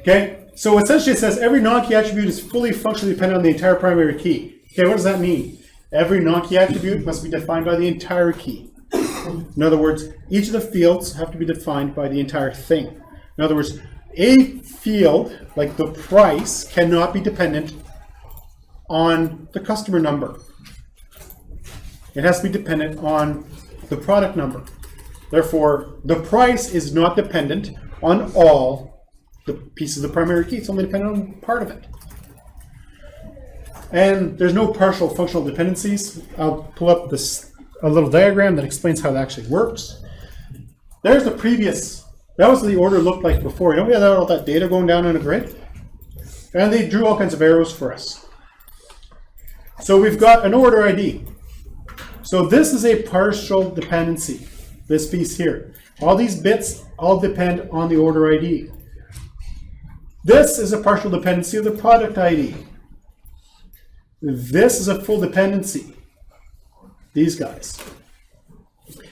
Okay? So essentially it says every non-key attribute is fully functionally dependent on the entire primary key. Okay, what does that mean? Every non-key attribute must be defined by the entire key. In other words, each of the fields have to be defined by the entire thing. In other words, a field, like the price, cannot be dependent on the customer number. It has to be dependent on the product number. Therefore, the price is not dependent on all the pieces of the primary key. It's only dependent on part of it. And there's no partial functional dependencies. I'll pull up a little diagram that explains how it actually works. There's the previous, that was the order looked like before. You know, we had all that data going down in a grid. And they drew all kinds of arrows for us. So we've got an order ID. So this is a partial dependency, this piece here. All these bits all depend on the order ID. This is a partial dependency of the product ID. This is a full dependency, these guys.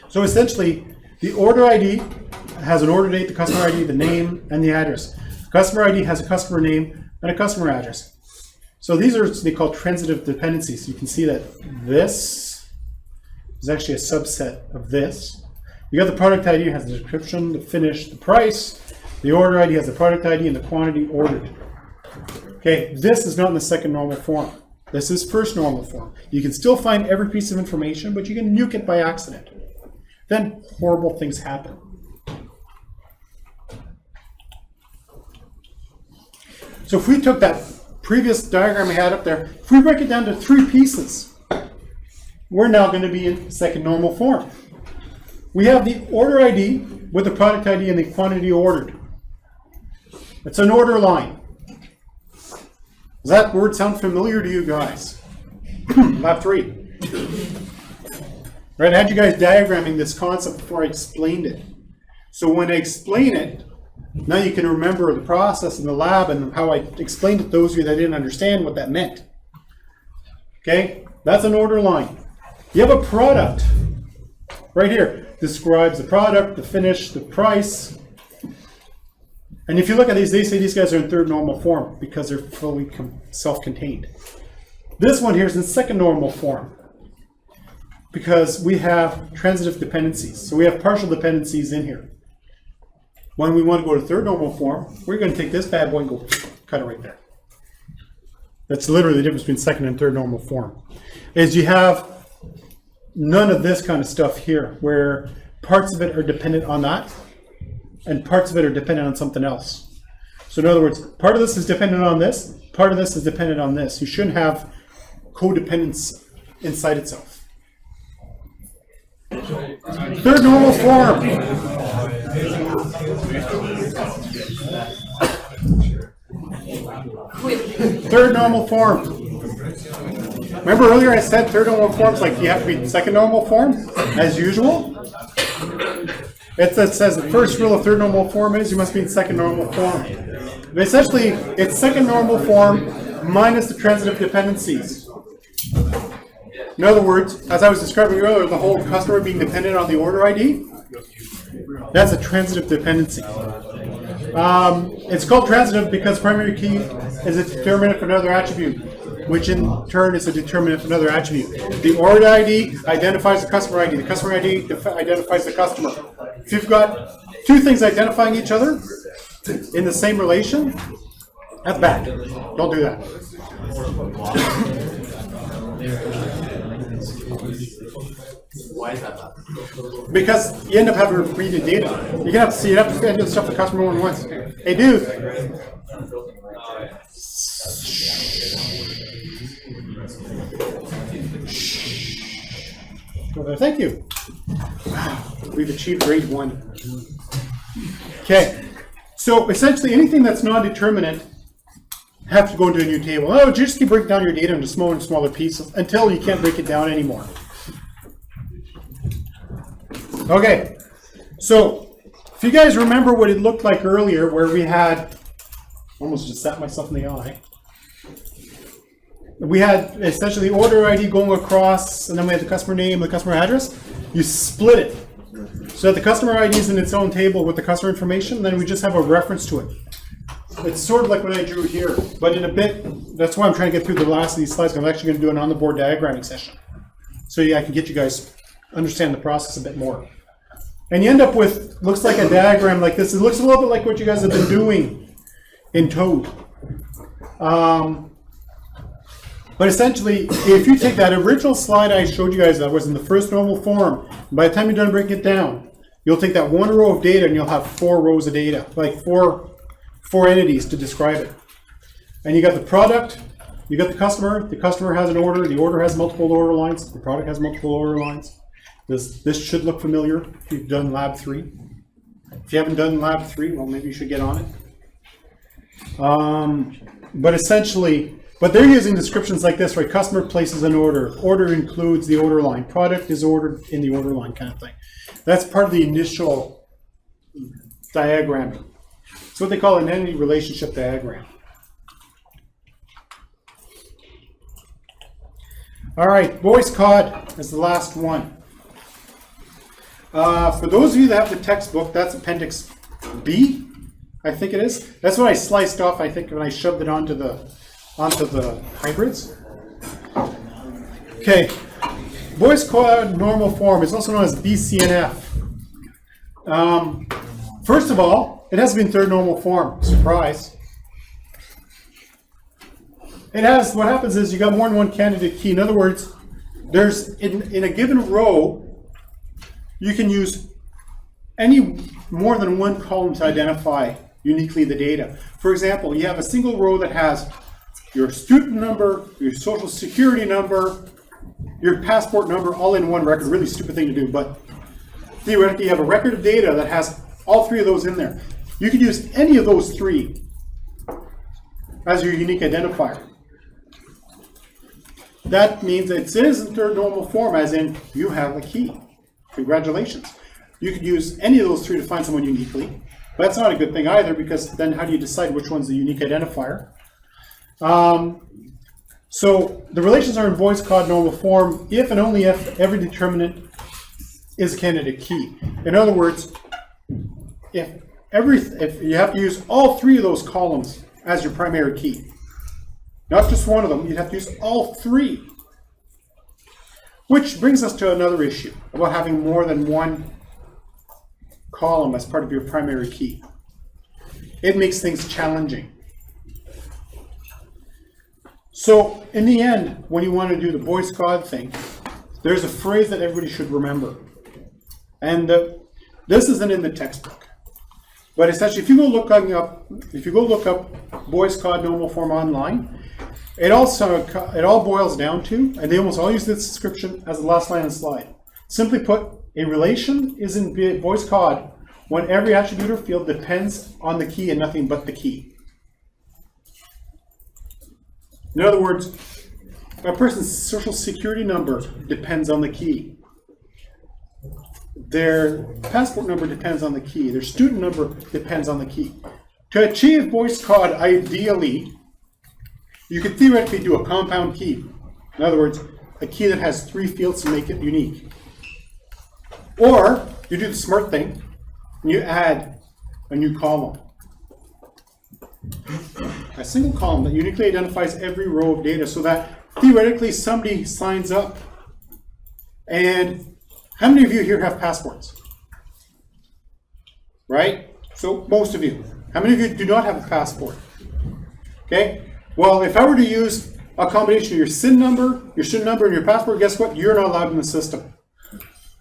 So essentially, the order ID has an order date, the customer ID, the name, and the address. The customer ID has a customer name and a customer address. So these are what they call transitive dependencies. You can see that this is actually a subset of this. You got the product ID, it has the description, the finish, the price. The order ID has the product ID and the quantity ordered. Okay, this is not in the second normal form. This is first normal form. You can still find every piece of information, but you can nuke it by accident. Then horrible things happen. So if we took that previous diagram we had up there, if we break it down to 3 pieces, we're now going to be in second normal form. We have the order ID with the product ID and the quantity ordered. It's an order line. Does that word sound familiar to you guys? Lab 3. Right, I had you guys diagramming this concept before I explained it. So when I explain it, now you can remember the process in the lab and how I explained it to those of you that didn't understand what that meant. Okay, that's an order line. You have a product right here. Describes the product, the finish, the price. And if you look at these, they say these guys are in third normal form because they're fully self-contained. This one here is in second normal form because we have transitive dependencies. So we have partial dependencies in here. When we want to go to third normal form, we're going to take this bad boy and go cut it right there. That's literally the difference between second and third normal form. Is you have none of this kind of stuff here where parts of it are dependent on that and parts of it are dependent on something else. So in other words, part of this is dependent on this, part of this is dependent on this. You shouldn't have codependence inside itself. Third normal form. Third normal form. Remember earlier I said third normal forms like you have to be second normal form as usual? It says the first rule of third normal form is you must be in second normal form. But essentially, it's second normal form minus the transitive dependencies. In other words, as I was describing earlier, the whole customer being dependent on the order ID, that's a transitive dependency. It's called transitive because primary key is a determinant for another attribute, which in turn is a determinant for another attribute. The order ID identifies the customer ID. The customer ID identifies the customer. If you've got 2 things identifying each other in the same relation, that's bad. Don't do that. Why is that bad? Because you end up having to read the data. You have to see, you have to do the stuff the customer only wants. Hey, dude. Well, thank you. We've achieved grade 1. Okay. So essentially, anything that's non-determinate have to go into a new table. Oh, just keep breaking down your data into smaller and smaller pieces until you can't break it down anymore. Okay, so if you guys remember what it looked like earlier, where we had, almost just sat myself in the eye. We had essentially the order ID going across, and then we had the customer name, the customer address. You split it. So that the customer ID is in its own table with the customer information, then we just have a reference to it. It's sort of like what I drew here, but in a bit, that's why I'm trying to get through the last of these slides, because I'm actually going to do an on-the-board diagramming session. So yeah, I can get you guys understand the process a bit more. And you end up with, looks like a diagram like this. It looks a little bit like what you guys have been doing in Toad. But essentially, if you take that original slide I showed you guys that was in the first normal form, by the time you're done breaking it down, you'll take that 1 row of data and you'll have 4 rows of data, like four entities to describe it. And you got the product, you got the customer has an order, the order has multiple order lines, the product has multiple order lines. This should look familiar if you've done Lab 3. If you haven't done Lab 3, well, maybe you should get on it. But essentially, but they're using descriptions like this, right? Customer places an order. Order includes the order line. Product is ordered in the order line kind of thing. That's part of the initial diagram. It's what they call an entity relationship diagram. All right, voice cod is the last one. For those of you that have the textbook, that's Appendix B, I think it is. That's what I sliced off, I think, when I shoved it onto the hybrids. Okay, voice cod normal form is also known as BCNF. First of all, it has been third normal form. Surprise. It has, what happens is you got more than one candidate key. In other words, there's, in a given row, you can use any more than one column to identify uniquely the data. For example, you have a single row that has your student number, your social security number, your passport number, all in one record. Really stupid thing to do, but theoretically you have a record of data that has all three of those in there. You could use any of those three as your unique identifier. That means it is in third normal form, as in you have a key. Congratulations. You could use any of those three to find someone uniquely. But that's not a good thing either, because then how do you decide which one's the unique identifier? So the relations are in voice cod normal form if and only if every determinant is a candidate key. In other words, if you have to use all three of those columns as your primary key. Not just one of them, you'd have to use all three. Which brings us to another issue about having more than one column as part of your primary key. It makes things challenging. So in the end, when you want to do the voice cod thing, there's a phrase that everybody should remember. And this isn't in the textbook. But essentially, if you go look up voice cod normal form online, it all boils down to, and they almost all use this description as the last line of the slide. Simply put, a relation is in voice cod when every attribute or field depends on the key and nothing but the key. In other words, a person's social security number depends on the key. Their passport number depends on the key. Their student number depends on the key. To achieve voice cod, ideally, you could theoretically do a compound key. In other words, a key that has three fields to make it unique. Or you do the smart thing, and you add a new column. A single column that uniquely identifies every row of data so that theoretically somebody signs up. And how many of you here have passports? Right? So most of you. How many of you do not have a passport? Okay? Well, if I were to use a combination of your SIN number, your SIN number, and your passport, guess what? You're not allowed in the system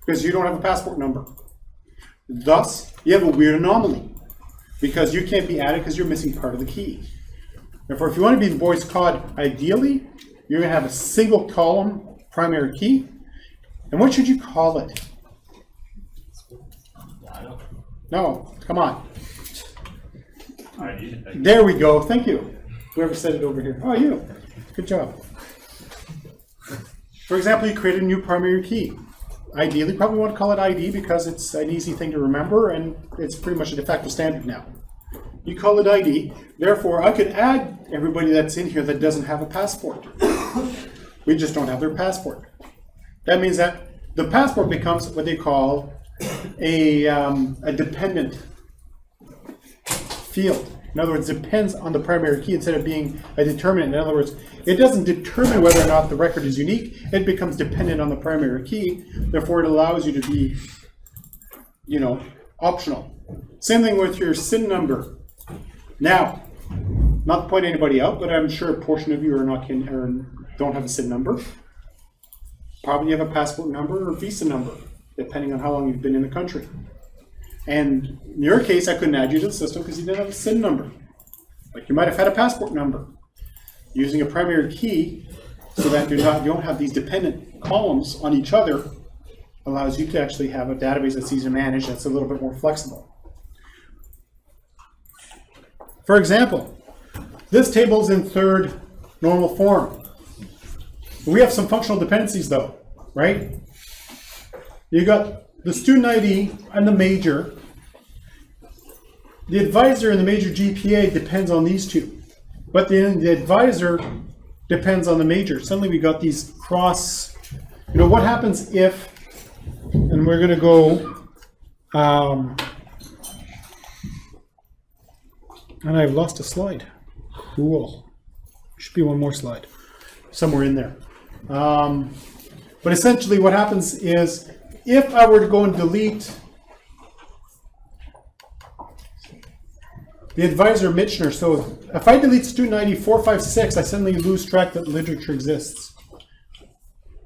because you don't have a passport number. Thus, you have a weird anomaly because you can't be added because you're missing part of the key. Therefore, if you want to be in voice cod, ideally, you're going to have a single column primary key. And what should you call it? No, come on. There we go. Thank you. Whoever said it over here. Oh, you. Good job. For example, you create a new primary key. Ideally, probably want to call it ID because it's an easy thing to remember and it's pretty much a de facto standard now. You call it ID. Therefore, I could add everybody that's in here that doesn't have a passport. We just don't have their passport. That means that the passport becomes what they call a dependent field. In other words, it depends on the primary key instead of being a determinant. In other words, it doesn't determine whether or not the record is unique. It becomes dependent on the primary key. Therefore, it allows you to be, optional. Same thing with your SIN number. Now, not to point anybody out, but I'm sure a portion of you don't have a SIN number. Probably have a passport number or visa number, depending on how long you've been in the country. And in your case, I couldn't add you to the system because you didn't have a SIN number. But you might have had a passport number. using a primary key so that you don't have these dependent columns on each other allows you to actually have a database that's easier to manage, that's a little bit more flexible. For example, this table is in third normal form. We have some functional dependencies though, right? You got the student ID and the major. The advisor and the major GPA depends on these two, but then the advisor depends on the major. Suddenly we got these cross, what happens if, and we're going to go, and I've lost a slide. Cool. Should be one more slide somewhere in there. But essentially what happens is if I were to go and delete the advisor Michener, so if I delete student ID 456, I suddenly lose track that literature exists.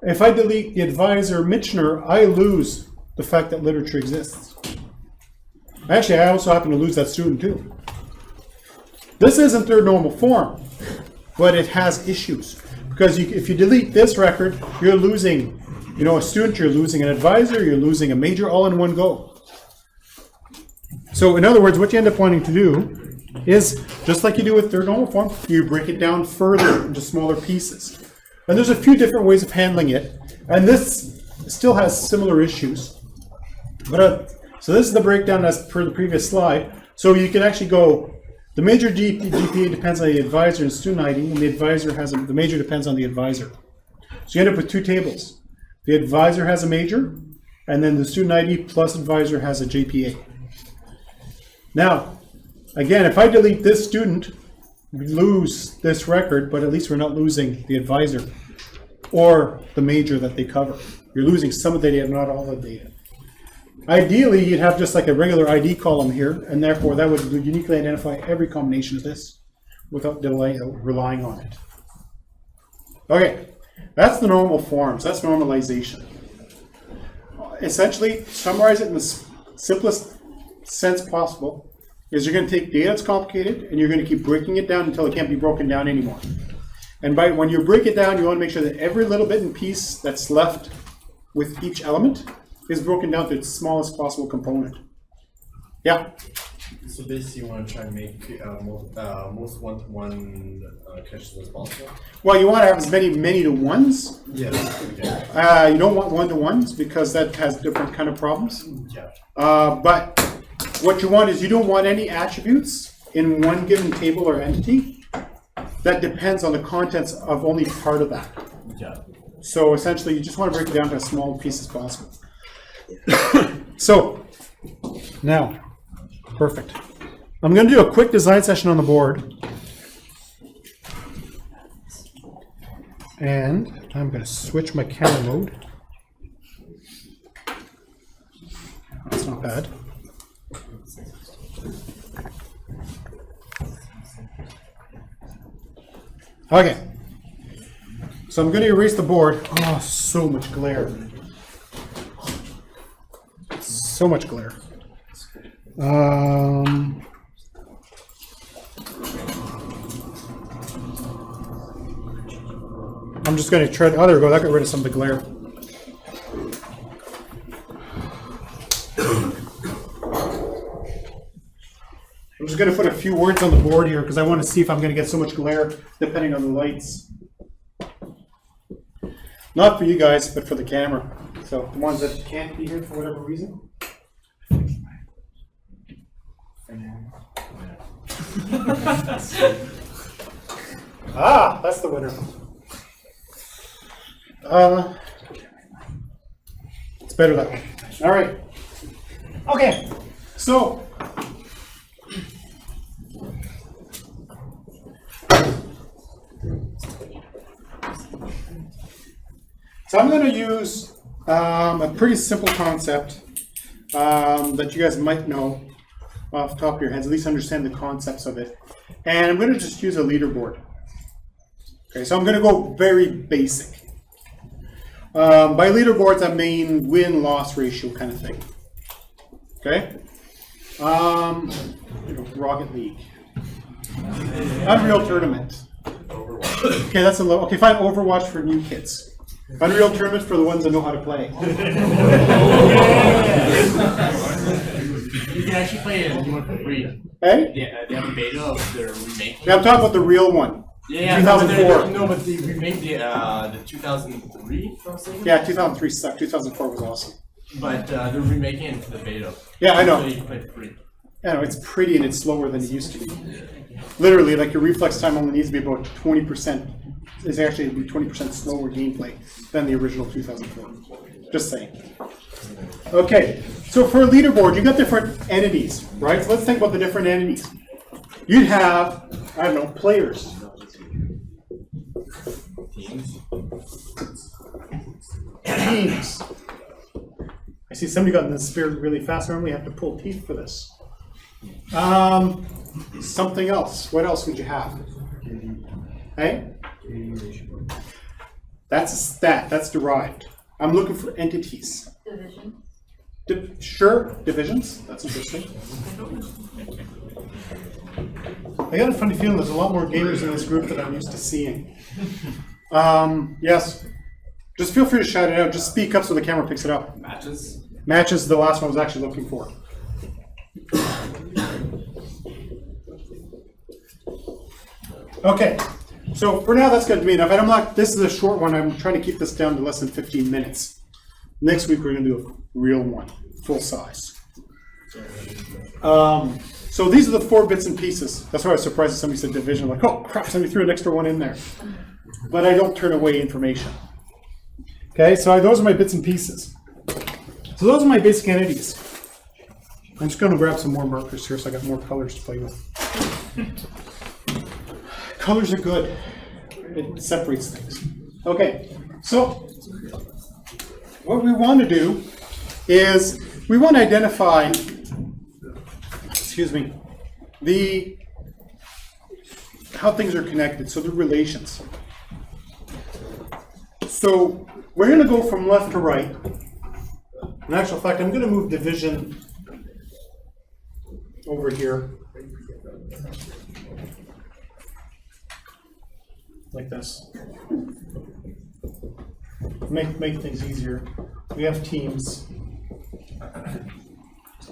If I delete the advisor Michener, I lose the fact that literature exists. Actually, I also happen to lose that student too. This isn't third normal form, but it has issues. Because if you delete this record, you're losing, a student, you're losing an advisor, you're losing a major all in one go. So in other words, what you end up wanting to do is, just like you do with third normal form, you break it down further into smaller pieces. And there's a few different ways of handling it. And this still has similar issues. But so this is the breakdown as per the previous slide. So you can actually go, the major GPA depends on the advisor and student ID, and the major depends on the advisor. So you end up with two tables. The advisor has a major, and then the student ID plus advisor has a GPA. Now, again, if I delete this student, we lose this record, but at least we're not losing the advisor or the major that they cover. You're losing some of the data, not all the data. Ideally, you'd have just like a regular ID column here, and therefore that would uniquely identify every combination of this without relying on it. Okay, that's the normal forms. That's normalization. Essentially, summarize it in the simplest sense possible, is you're going to take data that's complicated and you're going to keep breaking it down until it can't be broken down anymore. And when you break it down, you want to make sure that every little bit and piece that's left with each element is broken down to its smallest possible component. Yeah? So basically you want to try and make most one-to-one caches as possible? Well, you want to have as many to ones. Yes. Okay. You don't want one-to-ones because that has different kind of problems. Yeah. But what you want is you don't want any attributes in one given table or entity that depends on the contents of only part of that. Yeah. So essentially, you just want to break it down to as small a piece as possible. So now, perfect. I'm going to do a quick design session on the board. And I'm going to switch my camera mode. That's not bad. Okay. So I'm going to erase the board. Oh, so much glare. So much glare. I'm just going to try. Oh, there we go. That got rid of some of the glare. I'm just going to put a few words on the board here because I want to see if I'm going to get so much glare depending on the lights. Not for you guys, but for the camera. So the ones that can't be here for whatever reason. Ah, that's the winner. It's better that way. All right. Okay. So I'm going to use a pretty simple concept that you guys might know off the top of your heads, at least understand the concepts of it. And I'm going to just use a leaderboard. Okay, so I'm going to go very basic. By leaderboards, I mean win-loss ratio kind of thing. Okay? Rocket League. Unreal Tournament. Okay, that's a low. Okay, fine. Overwatch for new kids. Unreal Tournament for the ones that know how to play. You can actually play a new one for free. Hey? Yeah, they have a beta of their remake. Yeah, I'm talking about the real one. Yeah, 2004. No, but they remade the 2003. If I'm saying. Yeah, 2003 sucked. 2004 was awesome. But they're remaking it into the beta. Yeah, I know. So you can play it for free. Yeah, no, it's pretty and it's slower than it used to be. Literally, like your reflex time only needs to be about 20%. It's actually 20% slower gameplay than the original 2004. Just saying. Okay, so for a leaderboard, you got different entities, right? So let's think about the different entities. You'd have, I don't know, players. Teams. I see somebody got in the spirit really fast. Normally you have to pull teeth for this. Something else. What else would you have? Hey? That's a stat. That's derived. I'm looking for entities. Division. Sure, divisions. That's interesting. I got a funny feeling there's a lot more gamers in this group than I'm used to seeing. Yes. Just feel free to shout it out. Just speak up so the camera picks it up. Matches. Matches is the last one I was actually looking for. Okay. So for now, that's going to be enough. And I'm not, this is a short one. I'm trying to keep this down to less than 15 minutes. Next week, we're going to do a real one, full size. So these are the 4 bits and pieces. That's why I was surprised that somebody said division. I'm like, oh crap, somebody threw an extra one in there. But I don't turn away information. Okay, so those are my bits and pieces. So those are my basic entities. I'm just going to grab some more markers here so I got more colors to play with. Colors are good. It separates things. Okay, so what we want to do is we want to identify, how things are connected, so the relations. So we're going to go from left to right. In actual fact, I'm going to move division over here. Like this. Make things easier. We have teams,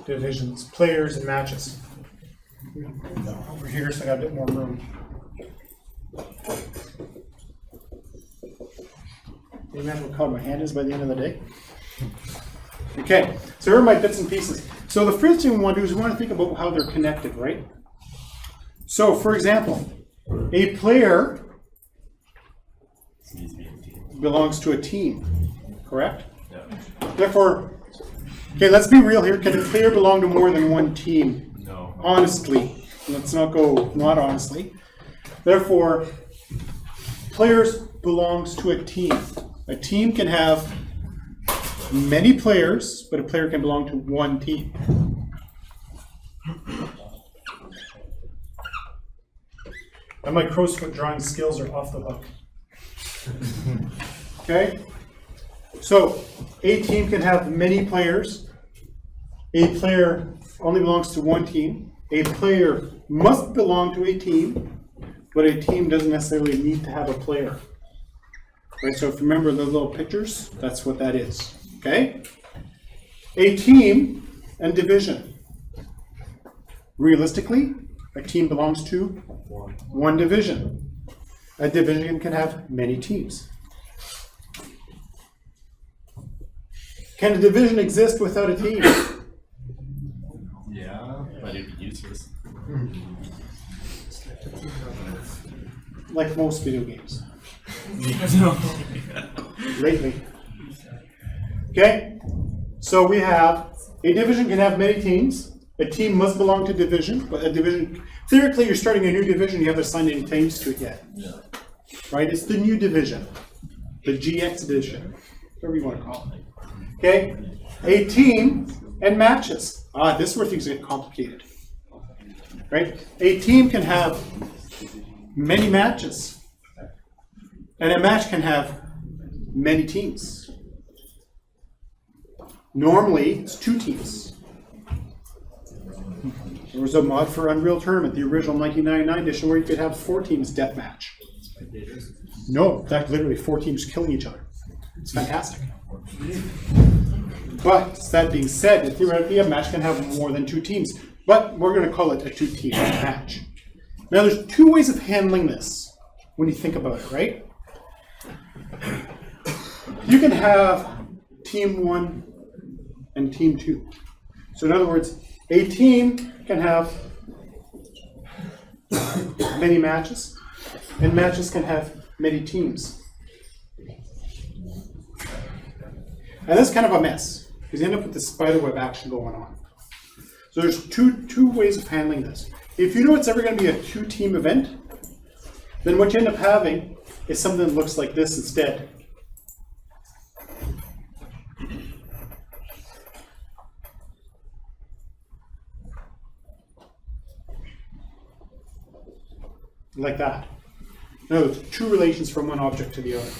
divisions, players, and matches. Over here, so I got a bit more room. Can you imagine what color my hand is by the end of the day? Okay, so here are my bits and pieces. So the first thing we want to do is we want to think about how they're connected, right? So, for example, a player belongs to a team, correct? Yeah. Therefore, okay, let's be real here. Can a player belong to more than one team? No. Honestly. Let's not go not honestly. Therefore, players belongs to a team. A team can have many players, but a player can belong to one team. And my crow's foot drawing skills are off the hook. Okay? So, a team can have many players. A player only belongs to one team. A player must belong to a team, but a team doesn't necessarily need to have a player. Right, so if you remember the little pictures, that's what that is. Okay? A team and division. Realistically, a team belongs to one division. A division can have many teams. Can a division exist without a team? Yeah, but it'd be useless. Like most video games. No. Lately. Okay? So we have a division can have many teams. A team must belong to division, but a division, theoretically, you're starting a new division, you haven't assigned any claims to it yet. Yeah. Right? It's the new division, the GX division, whatever you want to call it. Okay? A team and matches. This is where things get complicated. Right? A team can have many matches, and a match can have many teams. Normally, it's 2 teams. There was a mod for Unreal Tournament, the original 1999 edition, where you could have 4 teams deathmatch. No, that's literally 4 teams killing each other. It's fantastic. But that being said, theoretically a match can have more than 2 teams. But we're going to call it a 2-team match. Now there's 2 ways of handling this when you think about it, right? You can have team 1 and team 2. So in other words, a team can have many matches, and matches can have many teams. And that's kind of a mess, because you end up with this spiderweb action going on. So there's two ways of handling this. If you know it's ever going to be a 2-team event, then what you end up having is something that looks like this instead. Like that. No, it's 2 relations from one object to the other.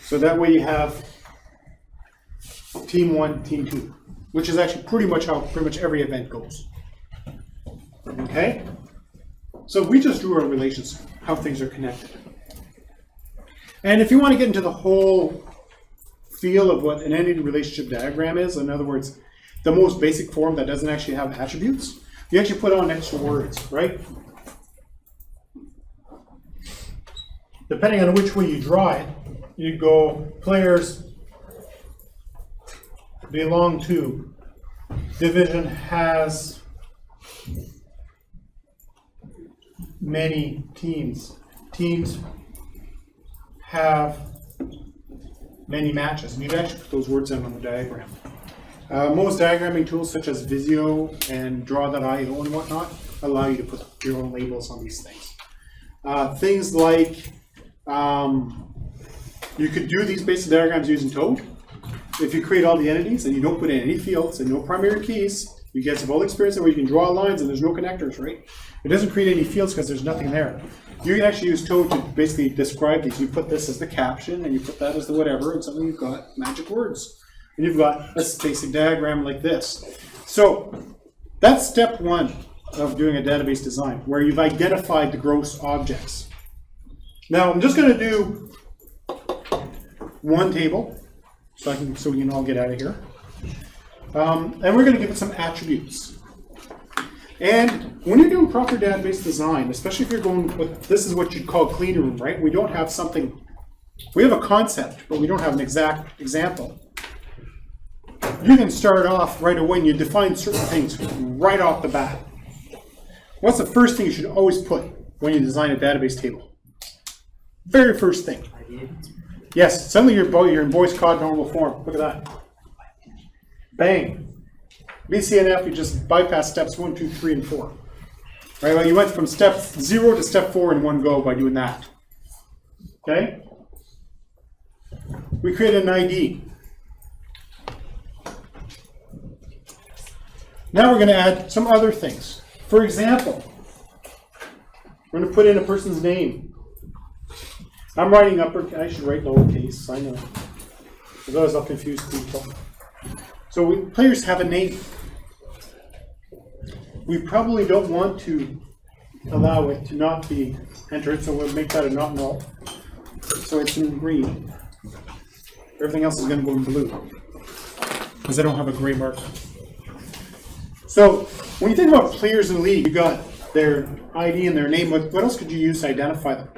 So that way you have team 1, team 2, which is actually pretty much how pretty much every event goes. Okay? So we just drew our relations, how things are connected. And if you want to get into the whole feel of what an entity relationship diagram is, in other words, the most basic form that doesn't actually have attributes, you actually put on extra words, right? Depending on which way you draw it, you go players belong to, division has many teams, teams have many matches. And you'd actually put those words in on the diagram. Most diagramming tools such as Visio and Draw.io and whatnot allow you to put your own labels on these things. Things like you could do these basic diagrams using Toad. If you create all the entities and you don't put in any fields and no primary keys, you get some old experience where you can draw lines and there's no connectors, right? It doesn't create any fields because there's nothing there. You can actually use Toad to basically describe these. You put this as the caption and you put that as the whatever, and suddenly you've got magic words. And you've got a basic diagram like this. So that's step 1 of doing a database design, where you've identified the gross objects. Now I'm just going to do one table, so we can all get out of here. And we're going to give it some attributes. And when you're doing proper database design, especially if you're going with, this is what you'd call clean room, right? We don't have something, we have a concept, but we don't have an exact example. You can start off right away and you define certain things right off the bat. What's the first thing you should always put when you design a database table? Very first thing. Yes, suddenly you're in voice code normal form. Look at that. Bang. BCNF, you just bypass steps 1, 2, 3, and 4. Right? Well, you went from step 0 to step 4 in one go by doing that. Okay? We created an ID. Now we're going to add some other things. For example, we're going to put in a person's name. I'm writing upper, I should write lowercase, I know. Otherwise I'll confuse people. So players have a name. We probably don't want to allow it to not be entered, so we'll make that a not null. So it's in green. Everything else is going to go in blue, because I don't have a gray marker. So when you think about players in the league, you got their ID and their name. What else could you use to identify them?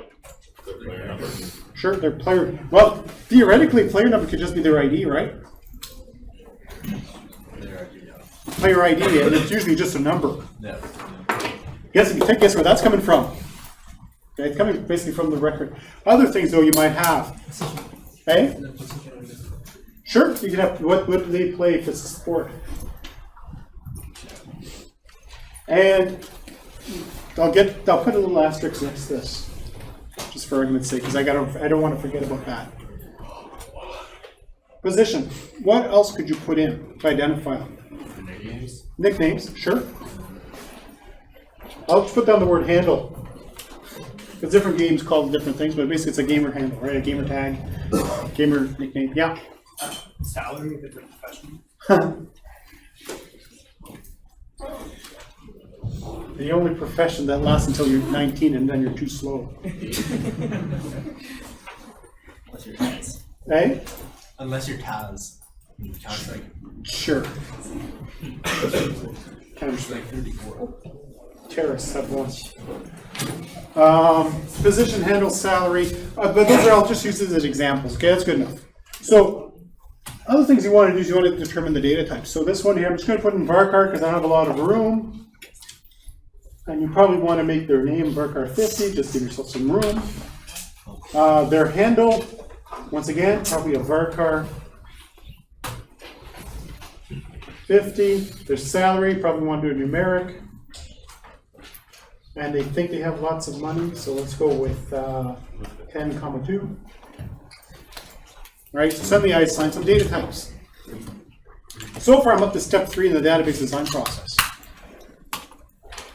Their player number. Sure, their player. Well, theoretically, player number could just be their ID, right? Player ID, and it's usually just a number. Yeah. Guess where that's coming from. Okay, it's coming basically from the record. Other things, though, you might have. Okay? Sure, you can have what do they play if it's a sport. And I'll put a little asterisk next to this, just for argument's sake, because I don't want to forget about that. Position. What else could you put in to identify them? Nicknames. Nicknames, sure. I'll just put down the word handle. Because different games call it different things, but basically it's a gamer handle, right? A gamer tag, gamer nickname. Yeah. Salary if it's a professional. The only profession that lasts until you're 19 and then you're too slow. Unless you're Taz. Eh? Unless you're Taz. Counter-Strike. Sure. Counter-Strike 34. Terrorists have lunch. Position, handle, salary, but those are all just used as examples. Okay, that's good enough. So, other things you want to do is you want to determine the data type. So this one here, I'm just going to put in varchar because I have a lot of room. And you probably want to make their name varchar50, just give yourself some room. Their handle, once again, probably a varchar 50. Their salary, probably want to do a numeric. And they think they have lots of money, so let's go with 10,2. Right, so suddenly I assign some data types. So far I'm up to step 3 in the database design process.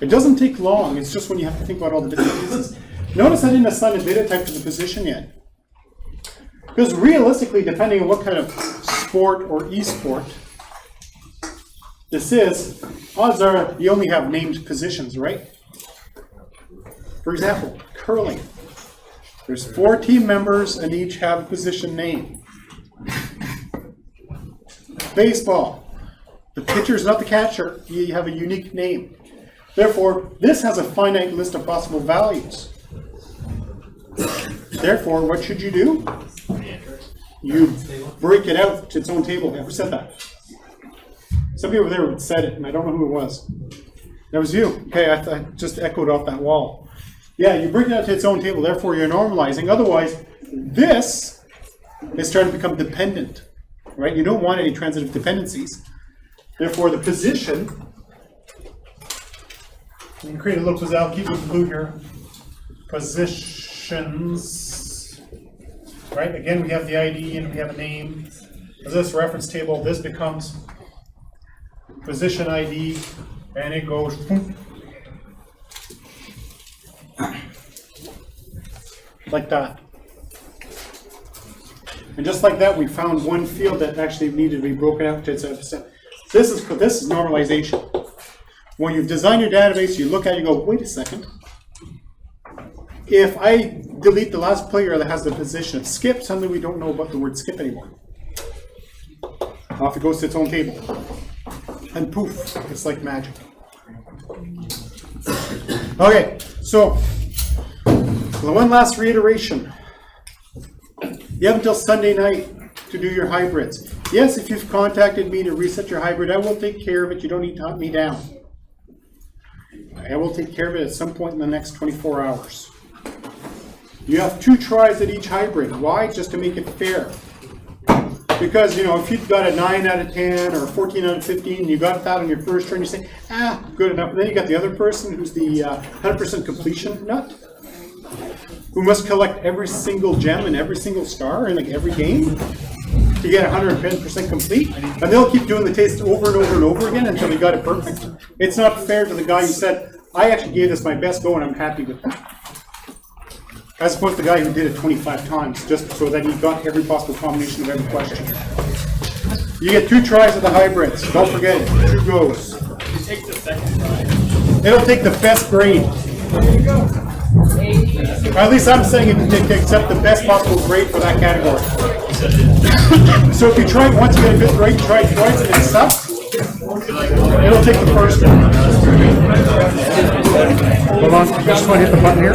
It doesn't take long, it's just when you have to think about all the different pieces. Notice I didn't assign a data type to the position yet. Because realistically, depending on what kind of sport or e-sport this is, odds are you only have named positions, right? For example, curling. There's 4 team members and each have a position name. Baseball. The pitcher is not the catcher. You have a unique name. Therefore, this has a finite list of possible values. Therefore, what should you do? You break it out to its own table. Who said that? Somebody over there said it, and I don't know who it was. That was you. Okay, I just echoed off that wall. Yeah, you break it out to its own table, therefore you're normalizing. Otherwise, this is starting to become dependent, right? You don't want any transitive dependencies. Therefore, the position, you can create a little position, I'll keep it blue here. Positions, right? Again, we have the ID and we have a name. As this reference table, this becomes position ID, and it goes boom, like that. And just like that, we found one field that actually needed to be broken out to its own percent. This is normalization. When you've designed your database, you look at it and go, wait a second. If I delete the last player that has the position of skip, suddenly we don't know about the word skip anymore. Off it goes to its own table. And poof, it's like magic. Okay, so the one last reiteration. You have until Sunday night to do your hybrids. Yes, if you've contacted me to reset your hybrid, I will take care of it. You don't need to hunt me down. I will take care of it at some point in the next 24 hours. You have 2 tries at each hybrid. Why? Just to make it fair. Because, you know, if you've got a 9 out of 10 or a 14 out of 15, you got that on your first turn, you say, good enough. And then you got the other person who's the 100% completion nut, who must collect every single gem and every single star in like every game to get 110% complete. And they'll keep doing the taste over and over and over again until they got it perfect. It's not fair to the guy who said, I actually gave this my best go and I'm happy with that. As opposed to the guy who did it 25 times, just so that he got every possible combination of every question. You get 2 tries of the hybrids. Don't forget it. 2 goes. You take the second try. It'll take the best grade. There you go. Or at least I'm saying it to accept the best possible grade for that category. So if you try it once, you get a good grade, try it twice, and it sucks, it'll take the first one. Hold on, I just want to hit the button here.